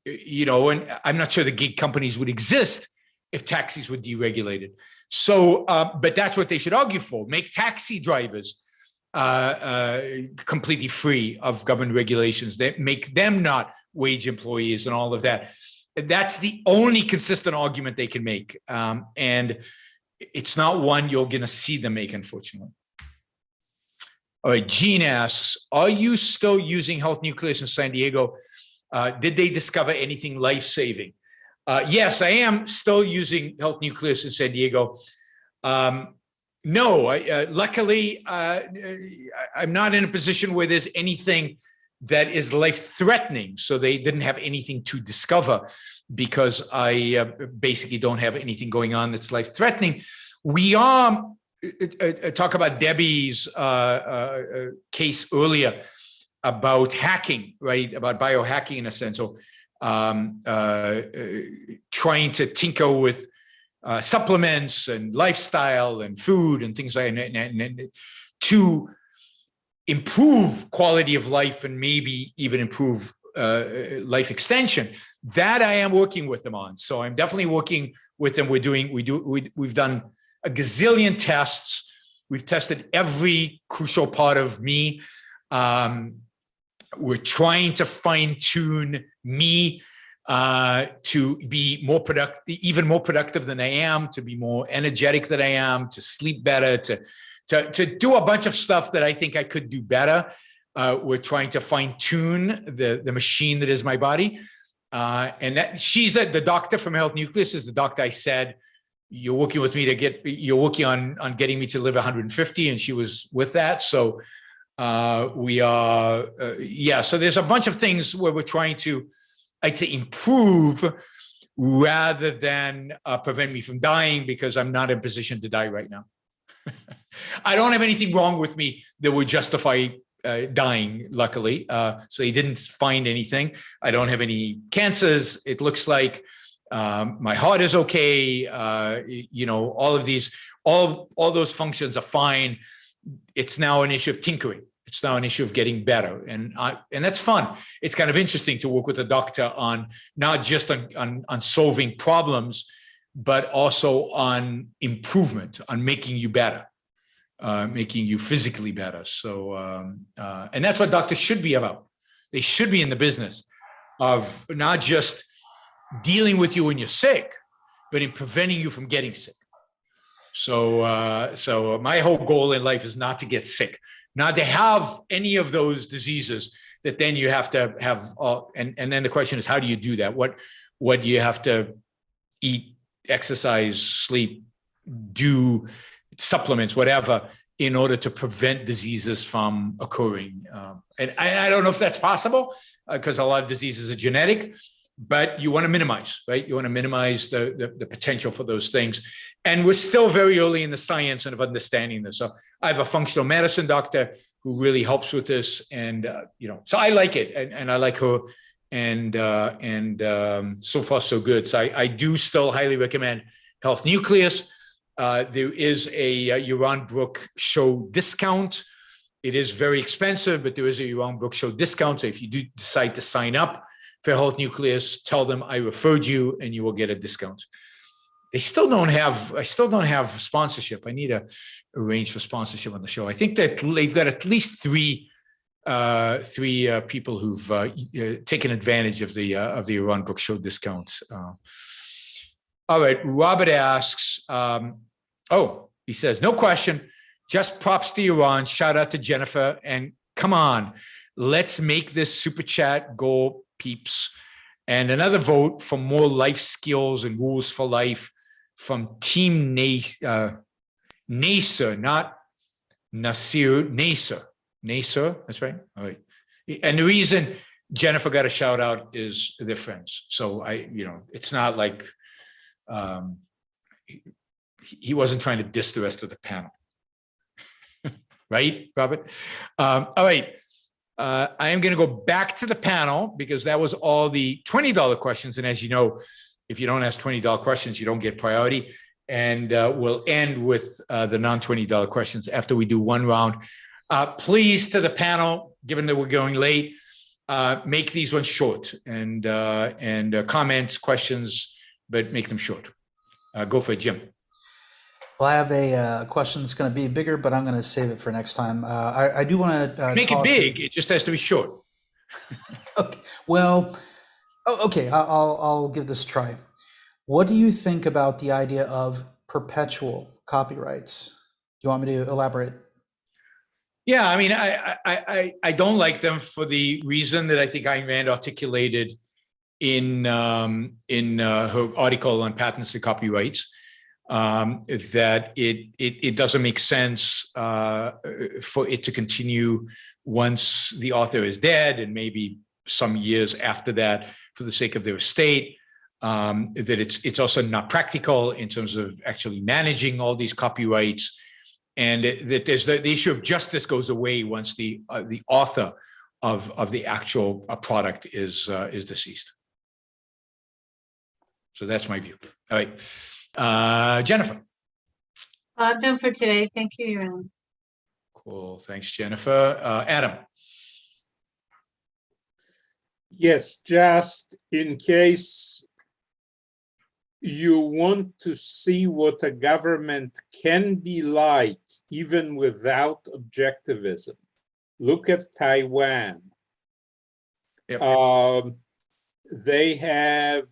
You know, and I'm not sure the gig companies would exist if taxis were deregulated. So, but that's what they should argue for. Make taxi drivers completely free of government regulations, that make them not wage employees and all of that. That's the only consistent argument they can make. And it's not one you're going to see them make, unfortunately. All right, Gene asks, are you still using Health Nucleus in San Diego? Did they discover anything life-saving? Yes, I am still using Health Nucleus in San Diego. No, luckily, I'm not in a position where there's anything that is life-threatening. So they didn't have anything to discover because I basically don't have anything going on that's life-threatening. We are, talk about Debbie's case earlier about hacking, right? About biohacking in a sense, or trying to tinker with supplements and lifestyle and food and things like that to improve quality of life and maybe even improve life extension. That I am working with them on. So I'm definitely working with them. We've done a gazillion tests. We've tested every crucial part of me. We're trying to fine tune me to be more productive, even more productive than I am, to be more energetic than I am, to sleep better, to do a bunch of stuff that I think I could do better. We're trying to fine tune the machine that is my body. And that she's the doctor from Health Nucleus is the doctor I said, you're working with me you're working on getting me to live 150. And she was with that. So we are, so there's a bunch of things where we're trying to, I'd say, improve rather than prevent me from dying, because I'm not in position to die right now. I don't have anything wrong with me that would justify dying, luckily. So he didn't find anything. I don't have any cancers. It looks like my heart is okay. You know, all of these, all those functions are fine. It's now an issue of tinkering. It's now an issue of getting better. And that's fun. It's kind of interesting to work with a doctor on not just on solving problems, but also on improvement, on making you better, making you physically better. So, and that's what doctors should be about. They should be in the business of not just dealing with you when you're sick, but in preventing you from getting sick. So, so my whole goal in life is not to get sick, not to have any of those diseases that then you have to have. And then the question is, how do you do that? What do you have to eat, exercise, sleep, do supplements, whatever, in order to prevent diseases from occurring? And I don't know if that's possible because a lot of diseases are genetic, but you want to minimize, right? You want to minimize the potential for those things. And we're still very early in the science and of understanding this. So I have a functional medicine doctor who really helps with this. And, you know, so I like it and I like her. And so far, so good. So I do still highly recommend Health Nucleus. There is a Yaron Brook show discount. It is very expensive, but there is a Yaron Brook show discount. So if you do decide to sign up for Health Nucleus, tell them I referred you and you will get a discount. I still don't have sponsorship. I need to arrange for sponsorship on the show. I think that they've got at least three people who've taken advantage of the Yaron Brook show discount. All right, Robert asks, he says, no question, just props to Yaron, shout out to Jennifer, and come on, Let's make this super chat go, peeps. And another vote for more life skills and rules for life from Team Nasir, not Nasir, Nasir. Nasir, that's right. All right. And the reason Jennifer got a shout out is they're friends. So it's not like he wasn't trying to diss the rest of the panel. Right, Robert? All right. I am going to go back to the panel because that was all the $20 questions. And as you know, if you don't ask $20 questions, you don't get priority. And we'll end with the non-$20 questions after we do one round. Please, to the panel, given that we're going late, make these ones short and comments, questions, but make them short. Go for it, Jim. Well, I have a question that's going to be bigger, but I'm going to save it for next time. I do want to make it big. It just has to be short. Okay. Well, okay. I'll give this a try. What do you think about the idea of perpetual copyrights? Do you want me to elaborate? Yeah, I mean, I don't like them for the reason that I think Ayn Rand articulated in her article on patents and copyrights. That it doesn't make sense for it to continue once the author is dead and maybe some years after that for the sake of their estate. That it's also not practical in terms of actually managing all these copyrights, and that there's the issue of justice goes away once the author of the actual product is deceased. So that's my view. All right. Jennifer. I'm done for today. Thank you, Yaron. Cool. Thanks, Jennifer. Adam. Yes, just in case you want to see what a government can be like, even without objectivism, look at Taiwan. Yep. They have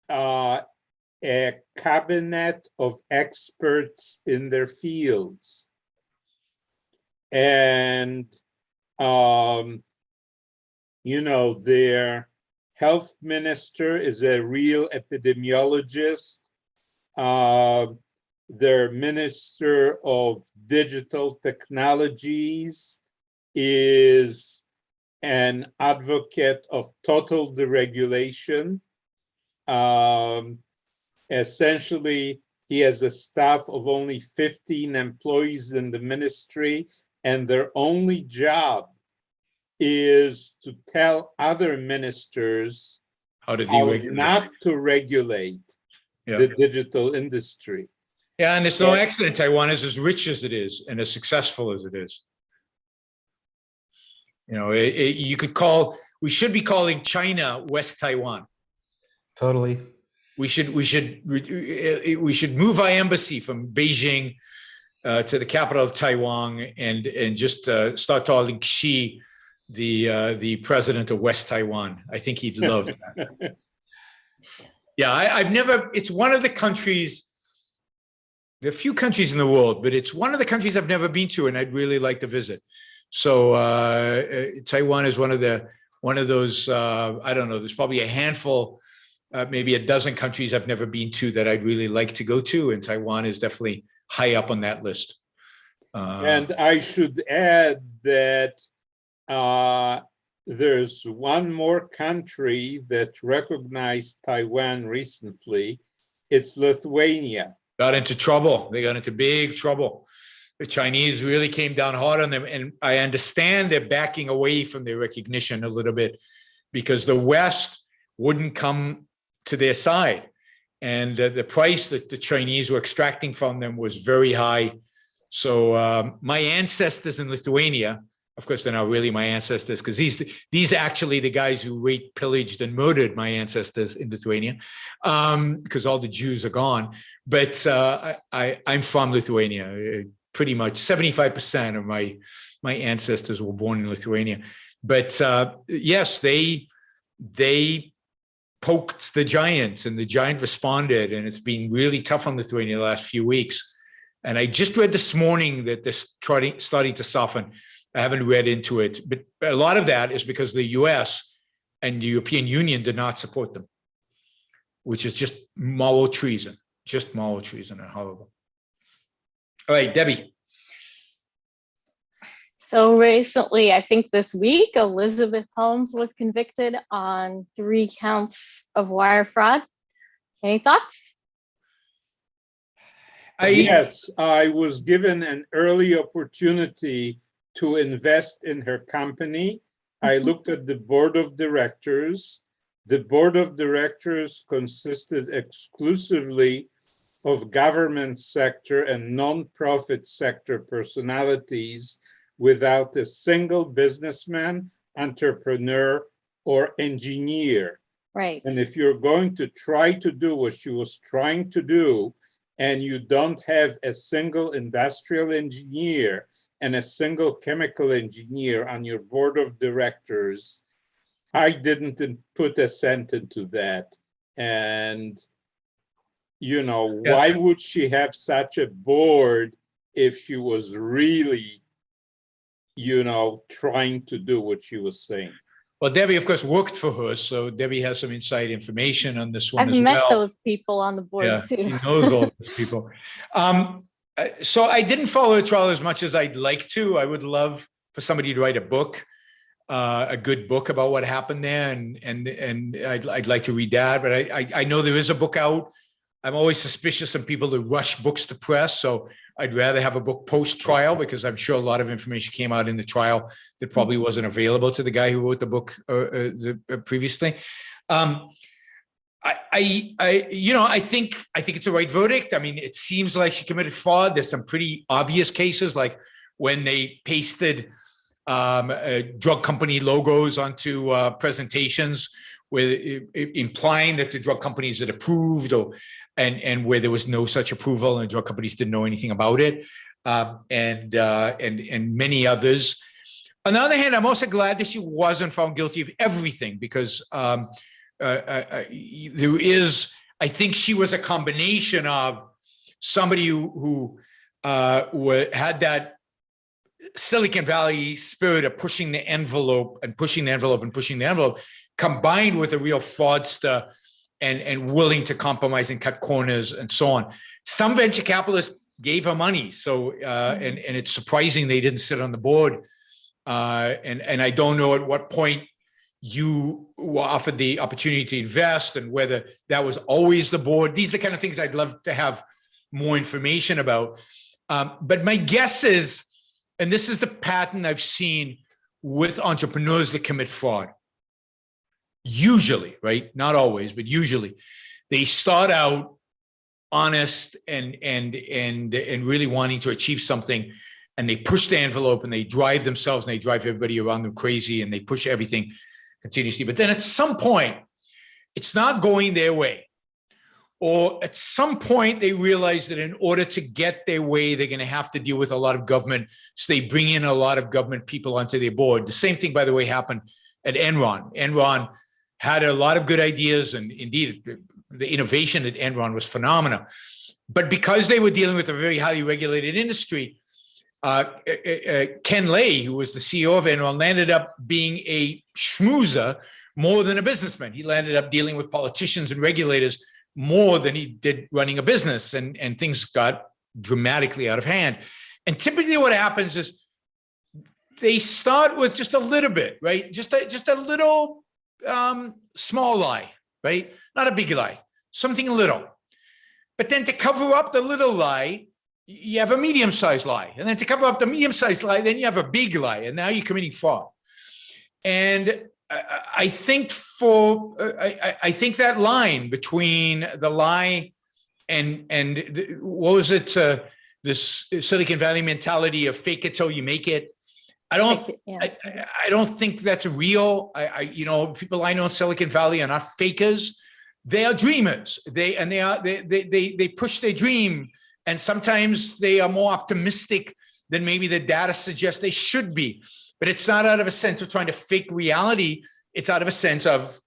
a cabinet of experts in their fields. And, their health minister is a real epidemiologist. Their minister of digital technologies is an advocate of total deregulation. Essentially, he has a staff of only 15 employees in the ministry, and their only job is to tell other ministers How not to regulate the digital industry. Yeah, and it's no accident Taiwan is as rich as it is and as successful as it is. We should be calling China West Taiwan. Totally. We should move our embassy from Beijing to the capital of Taiwan and just start calling Xi the president of West Taiwan. I think he'd love that. Yeah, it's one of the countries. There are a few countries in the world, but it's one of the countries I've never been to, and I'd really like to visit. So Taiwan is one of those. I don't know. There's probably a handful. Maybe a dozen countries I've never been to that I'd really like to go to, and Taiwan is definitely high up on that list. And I should add that there's one more country that recognized Taiwan recently. It's Lithuania. Got into trouble. They got into big trouble. The Chinese really came down hard on them, and I understand they're backing away from their recognition a little bit because the West wouldn't come to their side. And the price that the Chinese were extracting from them was very high. So my ancestors in Lithuania, of course, they're not really my ancestors because these are actually the guys who raped, pillaged, and murdered my ancestors in Lithuania because all the Jews are gone. But I'm from Lithuania. Pretty much 75% of my ancestors were born in Lithuania. But yes, they poked the giant, and the giant responded, and it's been really tough on Lithuania the last few weeks. And I just read this morning that they're starting to soften. I haven't read into it, but a lot of that is because the US and the European Union did not support them, which is just moral treason and horrible. All right, Debbie. So recently, I think this week, Elizabeth Holmes was convicted on 3 counts of wire fraud. Any thoughts? Yes, I was given an early opportunity to invest in her company. I looked at the board of directors. The board of directors consisted exclusively of government sector and non-profit sector personalities without a single businessman, entrepreneur, or engineer. Right. And if you're going to try to do what she was trying to do, and you don't have a single industrial engineer and a single chemical engineer on your board of directors, I didn't put a cent into that. And, you know, why would she have such a board if she was really, you know, trying to do what she was saying? Well, Debbie, of course, worked for her, so Debbie has some inside information on this one I've as well. met those people on the board too. She knows all those people. So I didn't follow the trial as much as I'd like to. I would love for somebody to write a book, a good book about what happened there, and I'd like to read that. But I know there is a book out. I'm always suspicious of people who rush books to press, so I'd rather have a book post-trial, because I'm sure a lot of information came out in the trial that probably wasn't available to the guy who wrote the book previously. I think it's a right verdict. I mean, it seems like she committed fraud. There's some pretty obvious cases, like when they pasted drug company logos onto presentations, implying that the drug companies had approved, and where there was no such approval and drug companies didn't know anything about it, and many others. On the other hand, I'm also glad that she wasn't found guilty of everything, because there is, I think she was a combination of somebody who had that Silicon Valley spirit of pushing the envelope, combined with a real fraudster and willing to compromise and cut corners and so on. Some venture capitalists gave her money, so and it's surprising they didn't sit on the board. And I don't know at what point you were offered the opportunity to invest and whether that was always the board. These are the kind of things I'd love to have more information about. But my guess is, and this is the pattern I've seen with entrepreneurs that commit fraud. Usually, right? Not always, but usually, they start out honest and really wanting to achieve something, and they push the envelope and they drive themselves and they drive everybody around them crazy and they push everything continuously. But then at some point, it's not going their way. Or at some point, they realize that in order to get their way, they're going to have to deal with a lot of government. So they bring in a lot of government people onto their board. The same thing, by the way, happened at Enron. Enron had a lot of good ideas, and indeed, the innovation at Enron was phenomenal. But because they were dealing with a very highly regulated industry, Ken Lay, who was the CEO of Enron, landed up being a schmoozer more than a businessman. He landed up dealing with politicians and regulators more than he did running a business, and things got dramatically out of hand. And typically what happens is they start with just a little bit, right? Just a little small lie, right? Not a big lie, something little. But then to cover up the little lie, you have a medium-sized lie. And then to cover up the medium-sized lie, then you have a big lie. And now you're committing fraud. And I think that line between the lie and what was it? This Silicon Valley mentality of fake it till you make it. I don't think that's real. People I know in Silicon Valley are not fakers. They are dreamers. They push their dream, and sometimes they are more optimistic than maybe the data suggests they should be. But it's not out of a sense of trying to fake reality. It's out of a sense of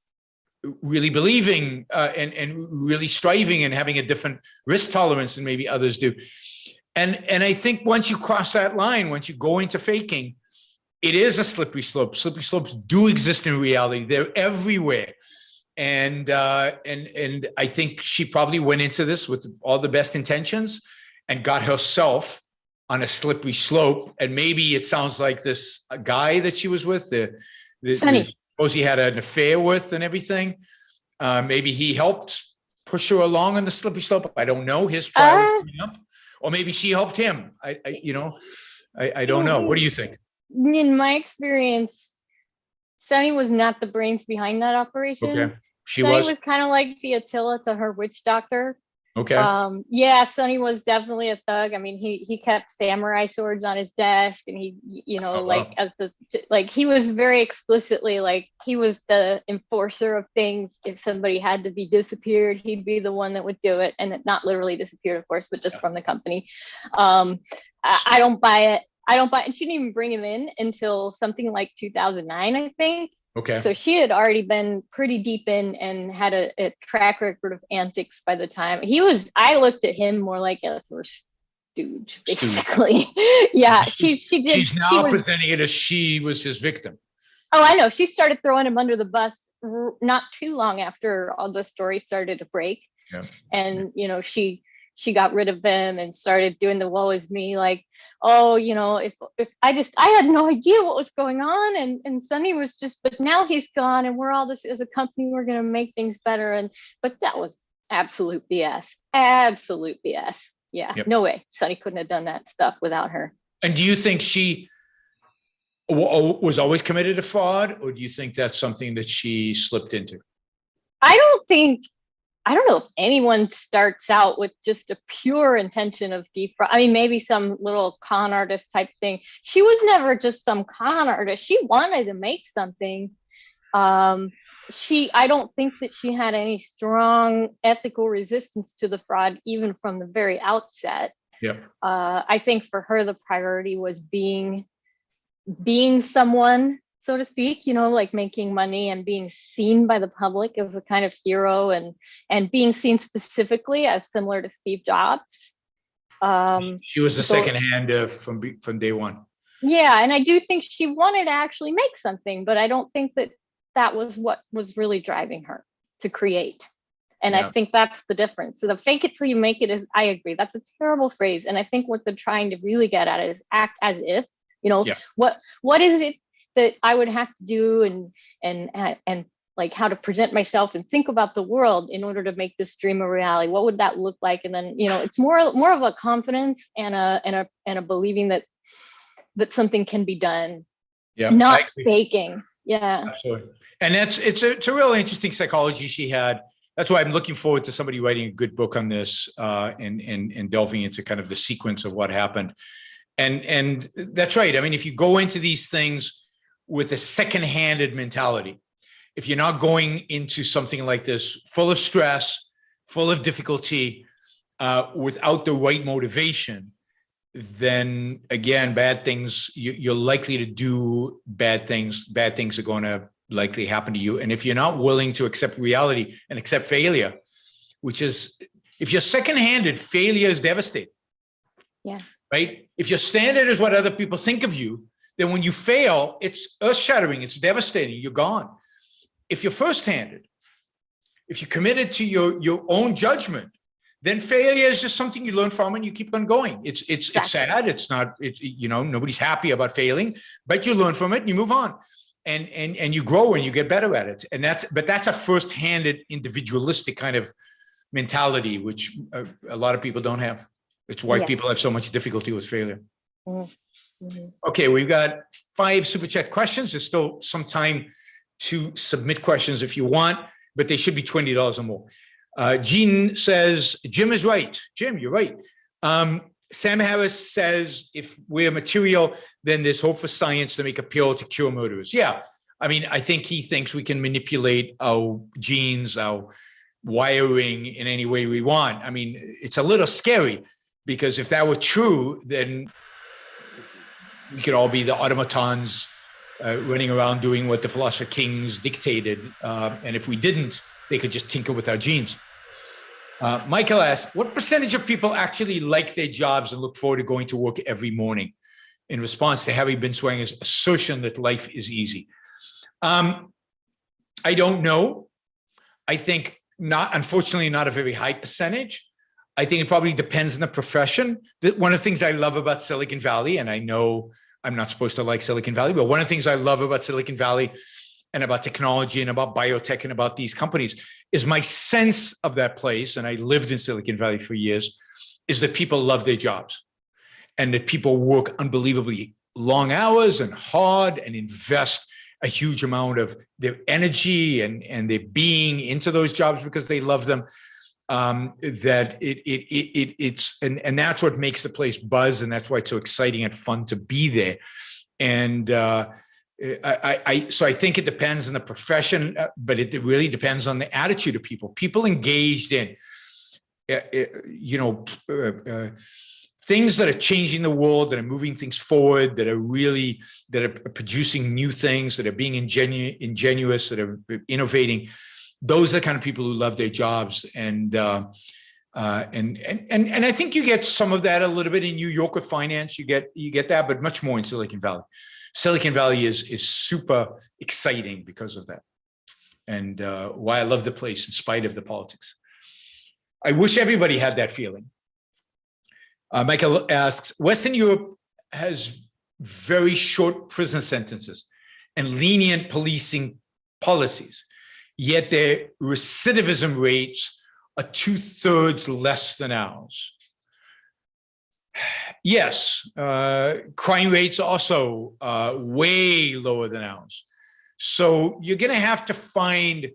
really believing and really striving and having a different risk tolerance than maybe others do. And I think once you cross that line, once you go into faking, it is a slippery slope. Slippery slopes do exist in reality. They're everywhere. And I think she probably went into this with all the best intentions and got herself on a slippery slope. And maybe it sounds like this guy that she was with, suppose he had an affair with and everything. Maybe he helped push her along on the slippery slope. I don't know. His trial was coming up. Or maybe she helped him. I don't know. What do you think? In my experience, Sunny was not the brains behind that operation. Okay. Sunny was kind of like the Attila to her witch doctor. Okay. Yeah, Sunny was definitely a thug. I mean, he kept samurai swords on his desk, and he, he was very explicitly like, he was the enforcer of things. If somebody had to be disappeared, he'd be the one that would do it, and not literally disappeared, of course, but just from the company. I don't buy it. And she didn't even bring him in until something like 2009, I think. Okay. So she had already been pretty deep in and had a track record of antics by the time I looked at him more like a sort of stooge, basically. Yeah, she did. She's now presenting it as she was his victim. Oh, I know. She started throwing him under the bus not too long after all the stories started to break. Yeah. And, she got rid of them and started doing the woe is me, like, oh, if I had no idea what was going on, and Sunny was just, but now he's gone and we're all this as a company, we're going to make things better. But that was absolute BS. Absolute BS. Yeah. Yep. No way. Sunny couldn't have done that stuff without her. And do you think she was always committed to fraud, or do you think that's something that she slipped into? I don't know if anyone starts out with just a pure intention of defraud. I mean, maybe some little con artist type thing. She was never just some con artist. She wanted to make something. I don't think that she had any strong ethical resistance to the fraud, even from the very outset. Yep. I think for her, the priority was being someone, so to speak, like making money and being seen by the public as a kind of hero, and being seen specifically as similar to Steve Jobs. She was the second hand from day one. Yeah, and I do think she wanted to actually make something, but I don't think that was what was really driving her to create. And I think that's the difference. So the fake it till you make it is, I agree, that's a terrible phrase. And I think what they're trying to really get at is act as if, what is it that I would have to do and like how to present myself and think about the world in order to make this dream a reality. What would that look like? And then, it's more of a confidence and a believing that something can be done. Yeah. Not faking. Yeah. Absolutely. And it's a really interesting psychology she had. That's why I'm looking forward to somebody writing a good book on this and delving into kind of the sequence of what happened. And that's right. I mean, if you go into these things with a second-handed mentality, if you're not going into something like this full of stress, full of difficulty, without the right motivation, then again, bad things, you're likely to do bad things. Bad things are going to likely happen to you. And if you're not willing to accept reality and accept failure, which is, if you're second-handed, failure is devastating. Yeah. Right? If your standard is what other people think of you, then when you fail, it's earth-shattering, it's devastating, you're gone. If you're first-handed, if you're committed to your own judgment, then failure is just something you learn from and you keep on going. It's sad, it's not, nobody's happy about failing, but you learn from it and you move on. And you grow and you get better at it. And that's a first-handed, individualistic kind of mentality, which a lot of people don't have. It's why people have so much difficulty with failure. Mm-hmm. Okay, we've got 5 super chat questions. There's still some time to submit questions if you want, but they should be $20 or more. Gene says, Jim is right. Jim, you're right. Sam Harris says, if we're material, then there's hope for science to make a pill to cure murderers. Yeah, I mean, I think he thinks we can manipulate our genes, our wiring in any way we want. I mean, it's a little scary because if that were true, then we could all be the automatons running around doing what the philosopher kings dictated. And if we didn't, they could just tinker with our genes. Michael asked, what percentage of people actually like their jobs and look forward to going to work every morning? in response to Harry Binswanger's assertion that life is easy. I don't know. I think unfortunately, not a very high percentage. I think it probably depends on the profession. One of the things I love about Silicon Valley, and I know I'm not supposed to like Silicon Valley, but one of the things I love about Silicon Valley and about technology and about biotech and about these companies is my sense of that place, and I lived in Silicon Valley for years, is that people love their jobs and that people work unbelievably long hours and hard and invest a huge amount of their energy and their being into those jobs because they love them. That it's that's what makes the place buzz, and that's why it's so exciting and fun to be there. And so I think it depends on the profession, but it really depends on the attitude of people. People engaged in, things that are changing the world, that are moving things forward, that are producing new things, that are being ingenious, that are innovating. Those are the kind of people who love their jobs, and I think you get some of that a little bit in New York with finance. You get that, but much more in Silicon Valley. Silicon Valley is super exciting because of that, and why I love the place in spite of the politics. I wish everybody had that feeling. Michael asks, Western Europe has very short prison sentences and lenient policing policies, yet their recidivism rates are 2/3 less than ours. Yes, crime rates also way lower than ours. So you're going to have to find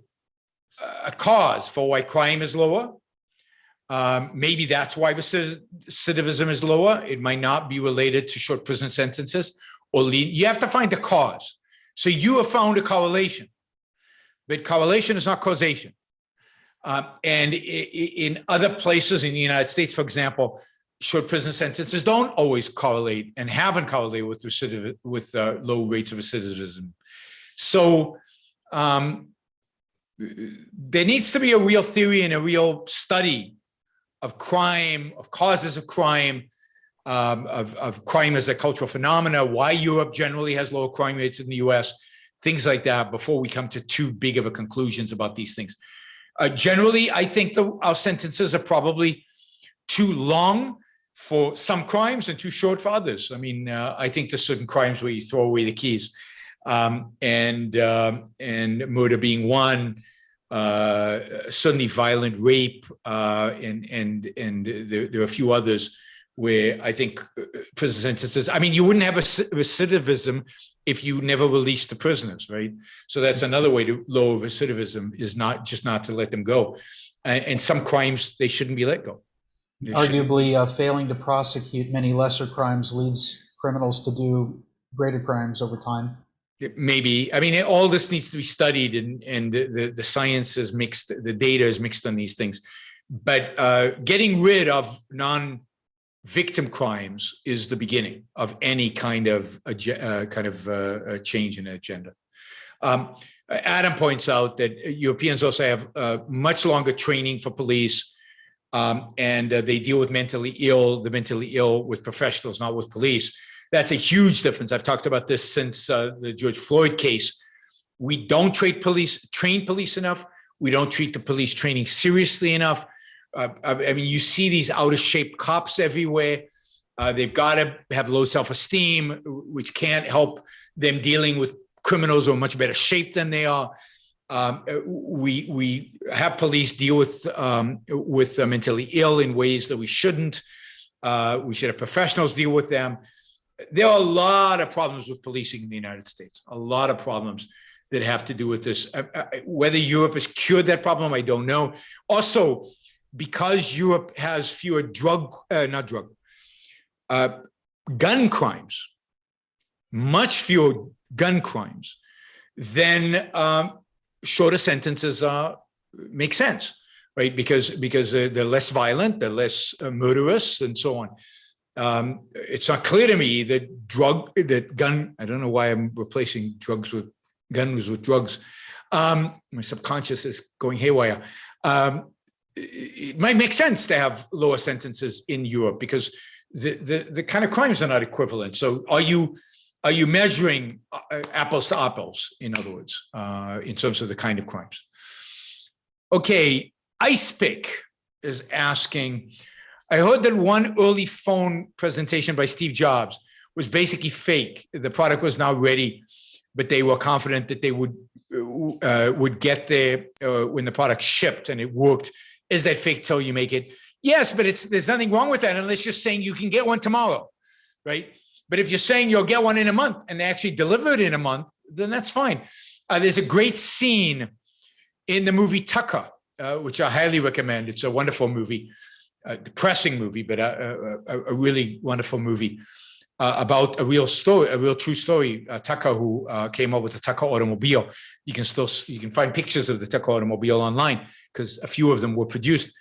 a cause for why crime is lower. Maybe that's why recidivism is lower. It might not be related to short prison sentences, or you have to find the cause. So you have found a correlation, but correlation is not causation. And in other places in the United States, for example, short prison sentences don't always correlate and haven't correlated with low rates of recidivism. So there needs to be a real theory and a real study of crime, of causes of crime, of crime as a cultural phenomena, why Europe generally has lower crime rates than the US, things like that, before we come to too big of a conclusions about these things. Generally, I think our sentences are probably too long for some crimes and too short for others. I mean, I think there's certain crimes where you throw away the keys, and murder being one. Certainly violent rape, and there are a few others where I think prison sentences, I mean, you wouldn't have a recidivism if you never released the prisoners, right? So that's another way to lower recidivism, is not to let them go. And some crimes, they shouldn't be let go. Arguably, failing to prosecute many lesser crimes leads criminals to do greater crimes over time. Maybe. I mean, all this needs to be studied, and the science is mixed, the data is mixed on these things. But getting rid of non-victim crimes is the beginning of any kind of change in the agenda. Adam points out that Europeans also have much longer training for police, and they deal with the mentally ill with professionals, not with police. That's a huge difference. I've talked about this since the George Floyd case. We don't train police enough. We don't treat the police training seriously enough. I mean, you see these out of shape cops everywhere. They've got to have low self-esteem, which can't help them dealing with criminals who are much better shape than they are. We have police deal with mentally ill in ways that we shouldn't. We should have professionals deal with them. There are a lot of problems with policing in the United States, a lot of problems that have to do with this. Whether Europe has cured that problem, I don't know. Also, because Europe has fewer gun crimes, much fewer gun crimes, then shorter sentences make sense, right? Because they're less violent, they're less murderous, and so on. It's not clear to me that gun, I don't know why I'm replacing guns with drugs. My subconscious is going haywire. It might make sense to have lower sentences in Europe because the kind of crimes are not equivalent. So are you measuring apples to apples, in other words, in terms of the kind of crimes? Okay, Ice Pick is asking, I heard that one early phone presentation by Steve Jobs was basically fake. The product was now ready, but they were confident that they would get there when the product shipped, and it worked. Is that fake till you make it? Yes, but there's nothing wrong with that unless you're saying you can get one tomorrow, right? But if you're saying you'll get one in a month and they actually deliver it in a month, then that's fine. There's a great scene in the movie Tucker, which I highly recommend. It's a wonderful movie, a depressing movie, but a really wonderful movie about a real story, a real true story. Tucker, who came up with the Tucker automobile. You can find pictures of the Tucker automobile online because a few of them were produced.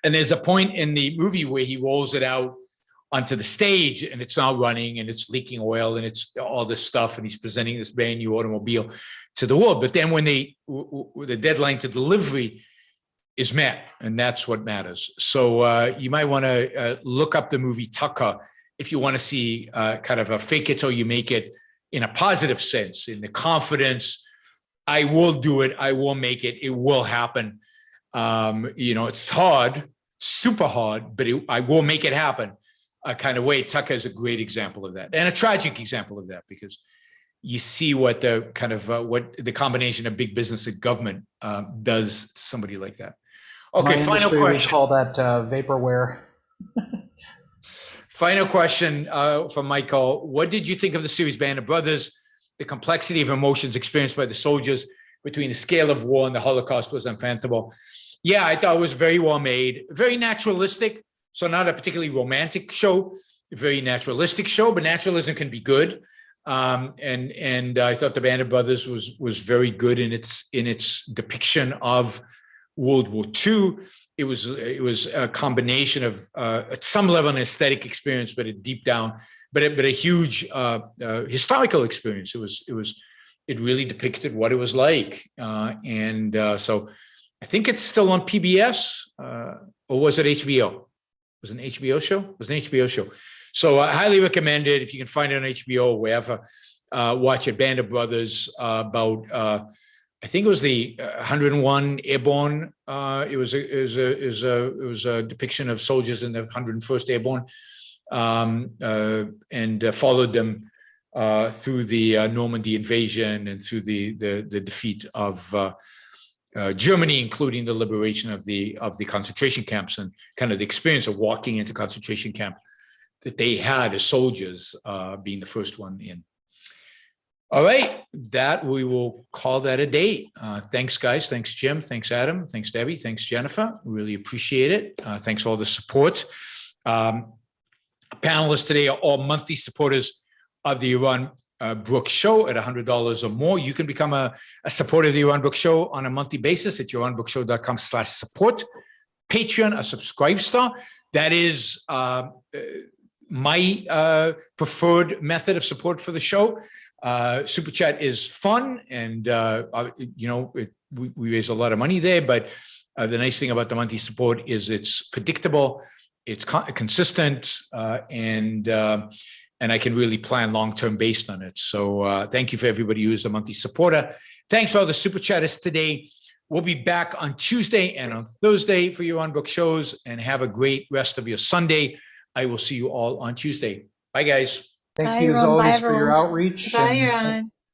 And there's a point in the movie where he rolls it out onto the stage and it's now running and it's leaking oil and it's all this stuff. And he's presenting this brand new automobile to the world. But then when the deadline to delivery is met, and that's what matters. So you might want to look up the movie Tucker if you want to see kind of a fake it till you make it in a positive sense, in the confidence, I will do it, I will make it, it will happen. It's hard, super hard, but I will make it happen kind of way. Tucker is a great example of that, and a tragic example of that, because you see what the kind of what the combination of big business and government does to somebody like that. Okay, My final industry, we question. call that vaporware. Final question from Michael. What did you think of the series Band of Brothers? The complexity of emotions experienced by the soldiers between the scale of war and the Holocaust was unfathomable. Yeah, I thought it was very well made, very naturalistic. So not a particularly romantic show, a very naturalistic show, but naturalism can be good. And I thought the Band of Brothers was very good in its depiction of World War II. It was a combination of at some level an aesthetic experience, but a deep down, but a huge historical experience. It really depicted what it was like, so I think it's still on PBS, or was it HBO? Was it an HBO show? It was an HBO show. So I highly recommend it if you can find it on HBO or wherever. Watch it. Band of Brothers about. I think it was the 101 Airborne. It was a depiction of soldiers in the 101st Airborne, and followed them through the Normandy invasion and through the defeat of Germany, including the liberation of the concentration camps, and kind of the experience of walking into concentration camp that they had as soldiers, being the first one in. All right, that we will call that a day. Thanks, guys. Thanks, Jim. Thanks, Adam. Thanks, Debbie. Thanks, Jennifer. Really appreciate it. Thanks for all the support. Panelists today are all monthly supporters of the Yaron Brook Show at $100 or more. You can become a supporter of the Yaron Brook Show on a monthly basis at yaronbrookshow.com/support. Patreon, a Subscribe Star. That is my preferred method of support for the show. SuperChat is fun, and we raise a lot of money there, but the nice thing about the monthly support is it's predictable, it's consistent, and I can really plan long-term based on it. So thank you for everybody who is a monthly supporter. Thanks for all the super chatters today. We'll be back on Tuesday and on Thursday for your on-book shows, and have a great rest of your Sunday. I will see you all on Tuesday. Bye, guys. Thank Bye, you as Yaron. Bye, always for your everyone. outreach. Bye, and Yaron.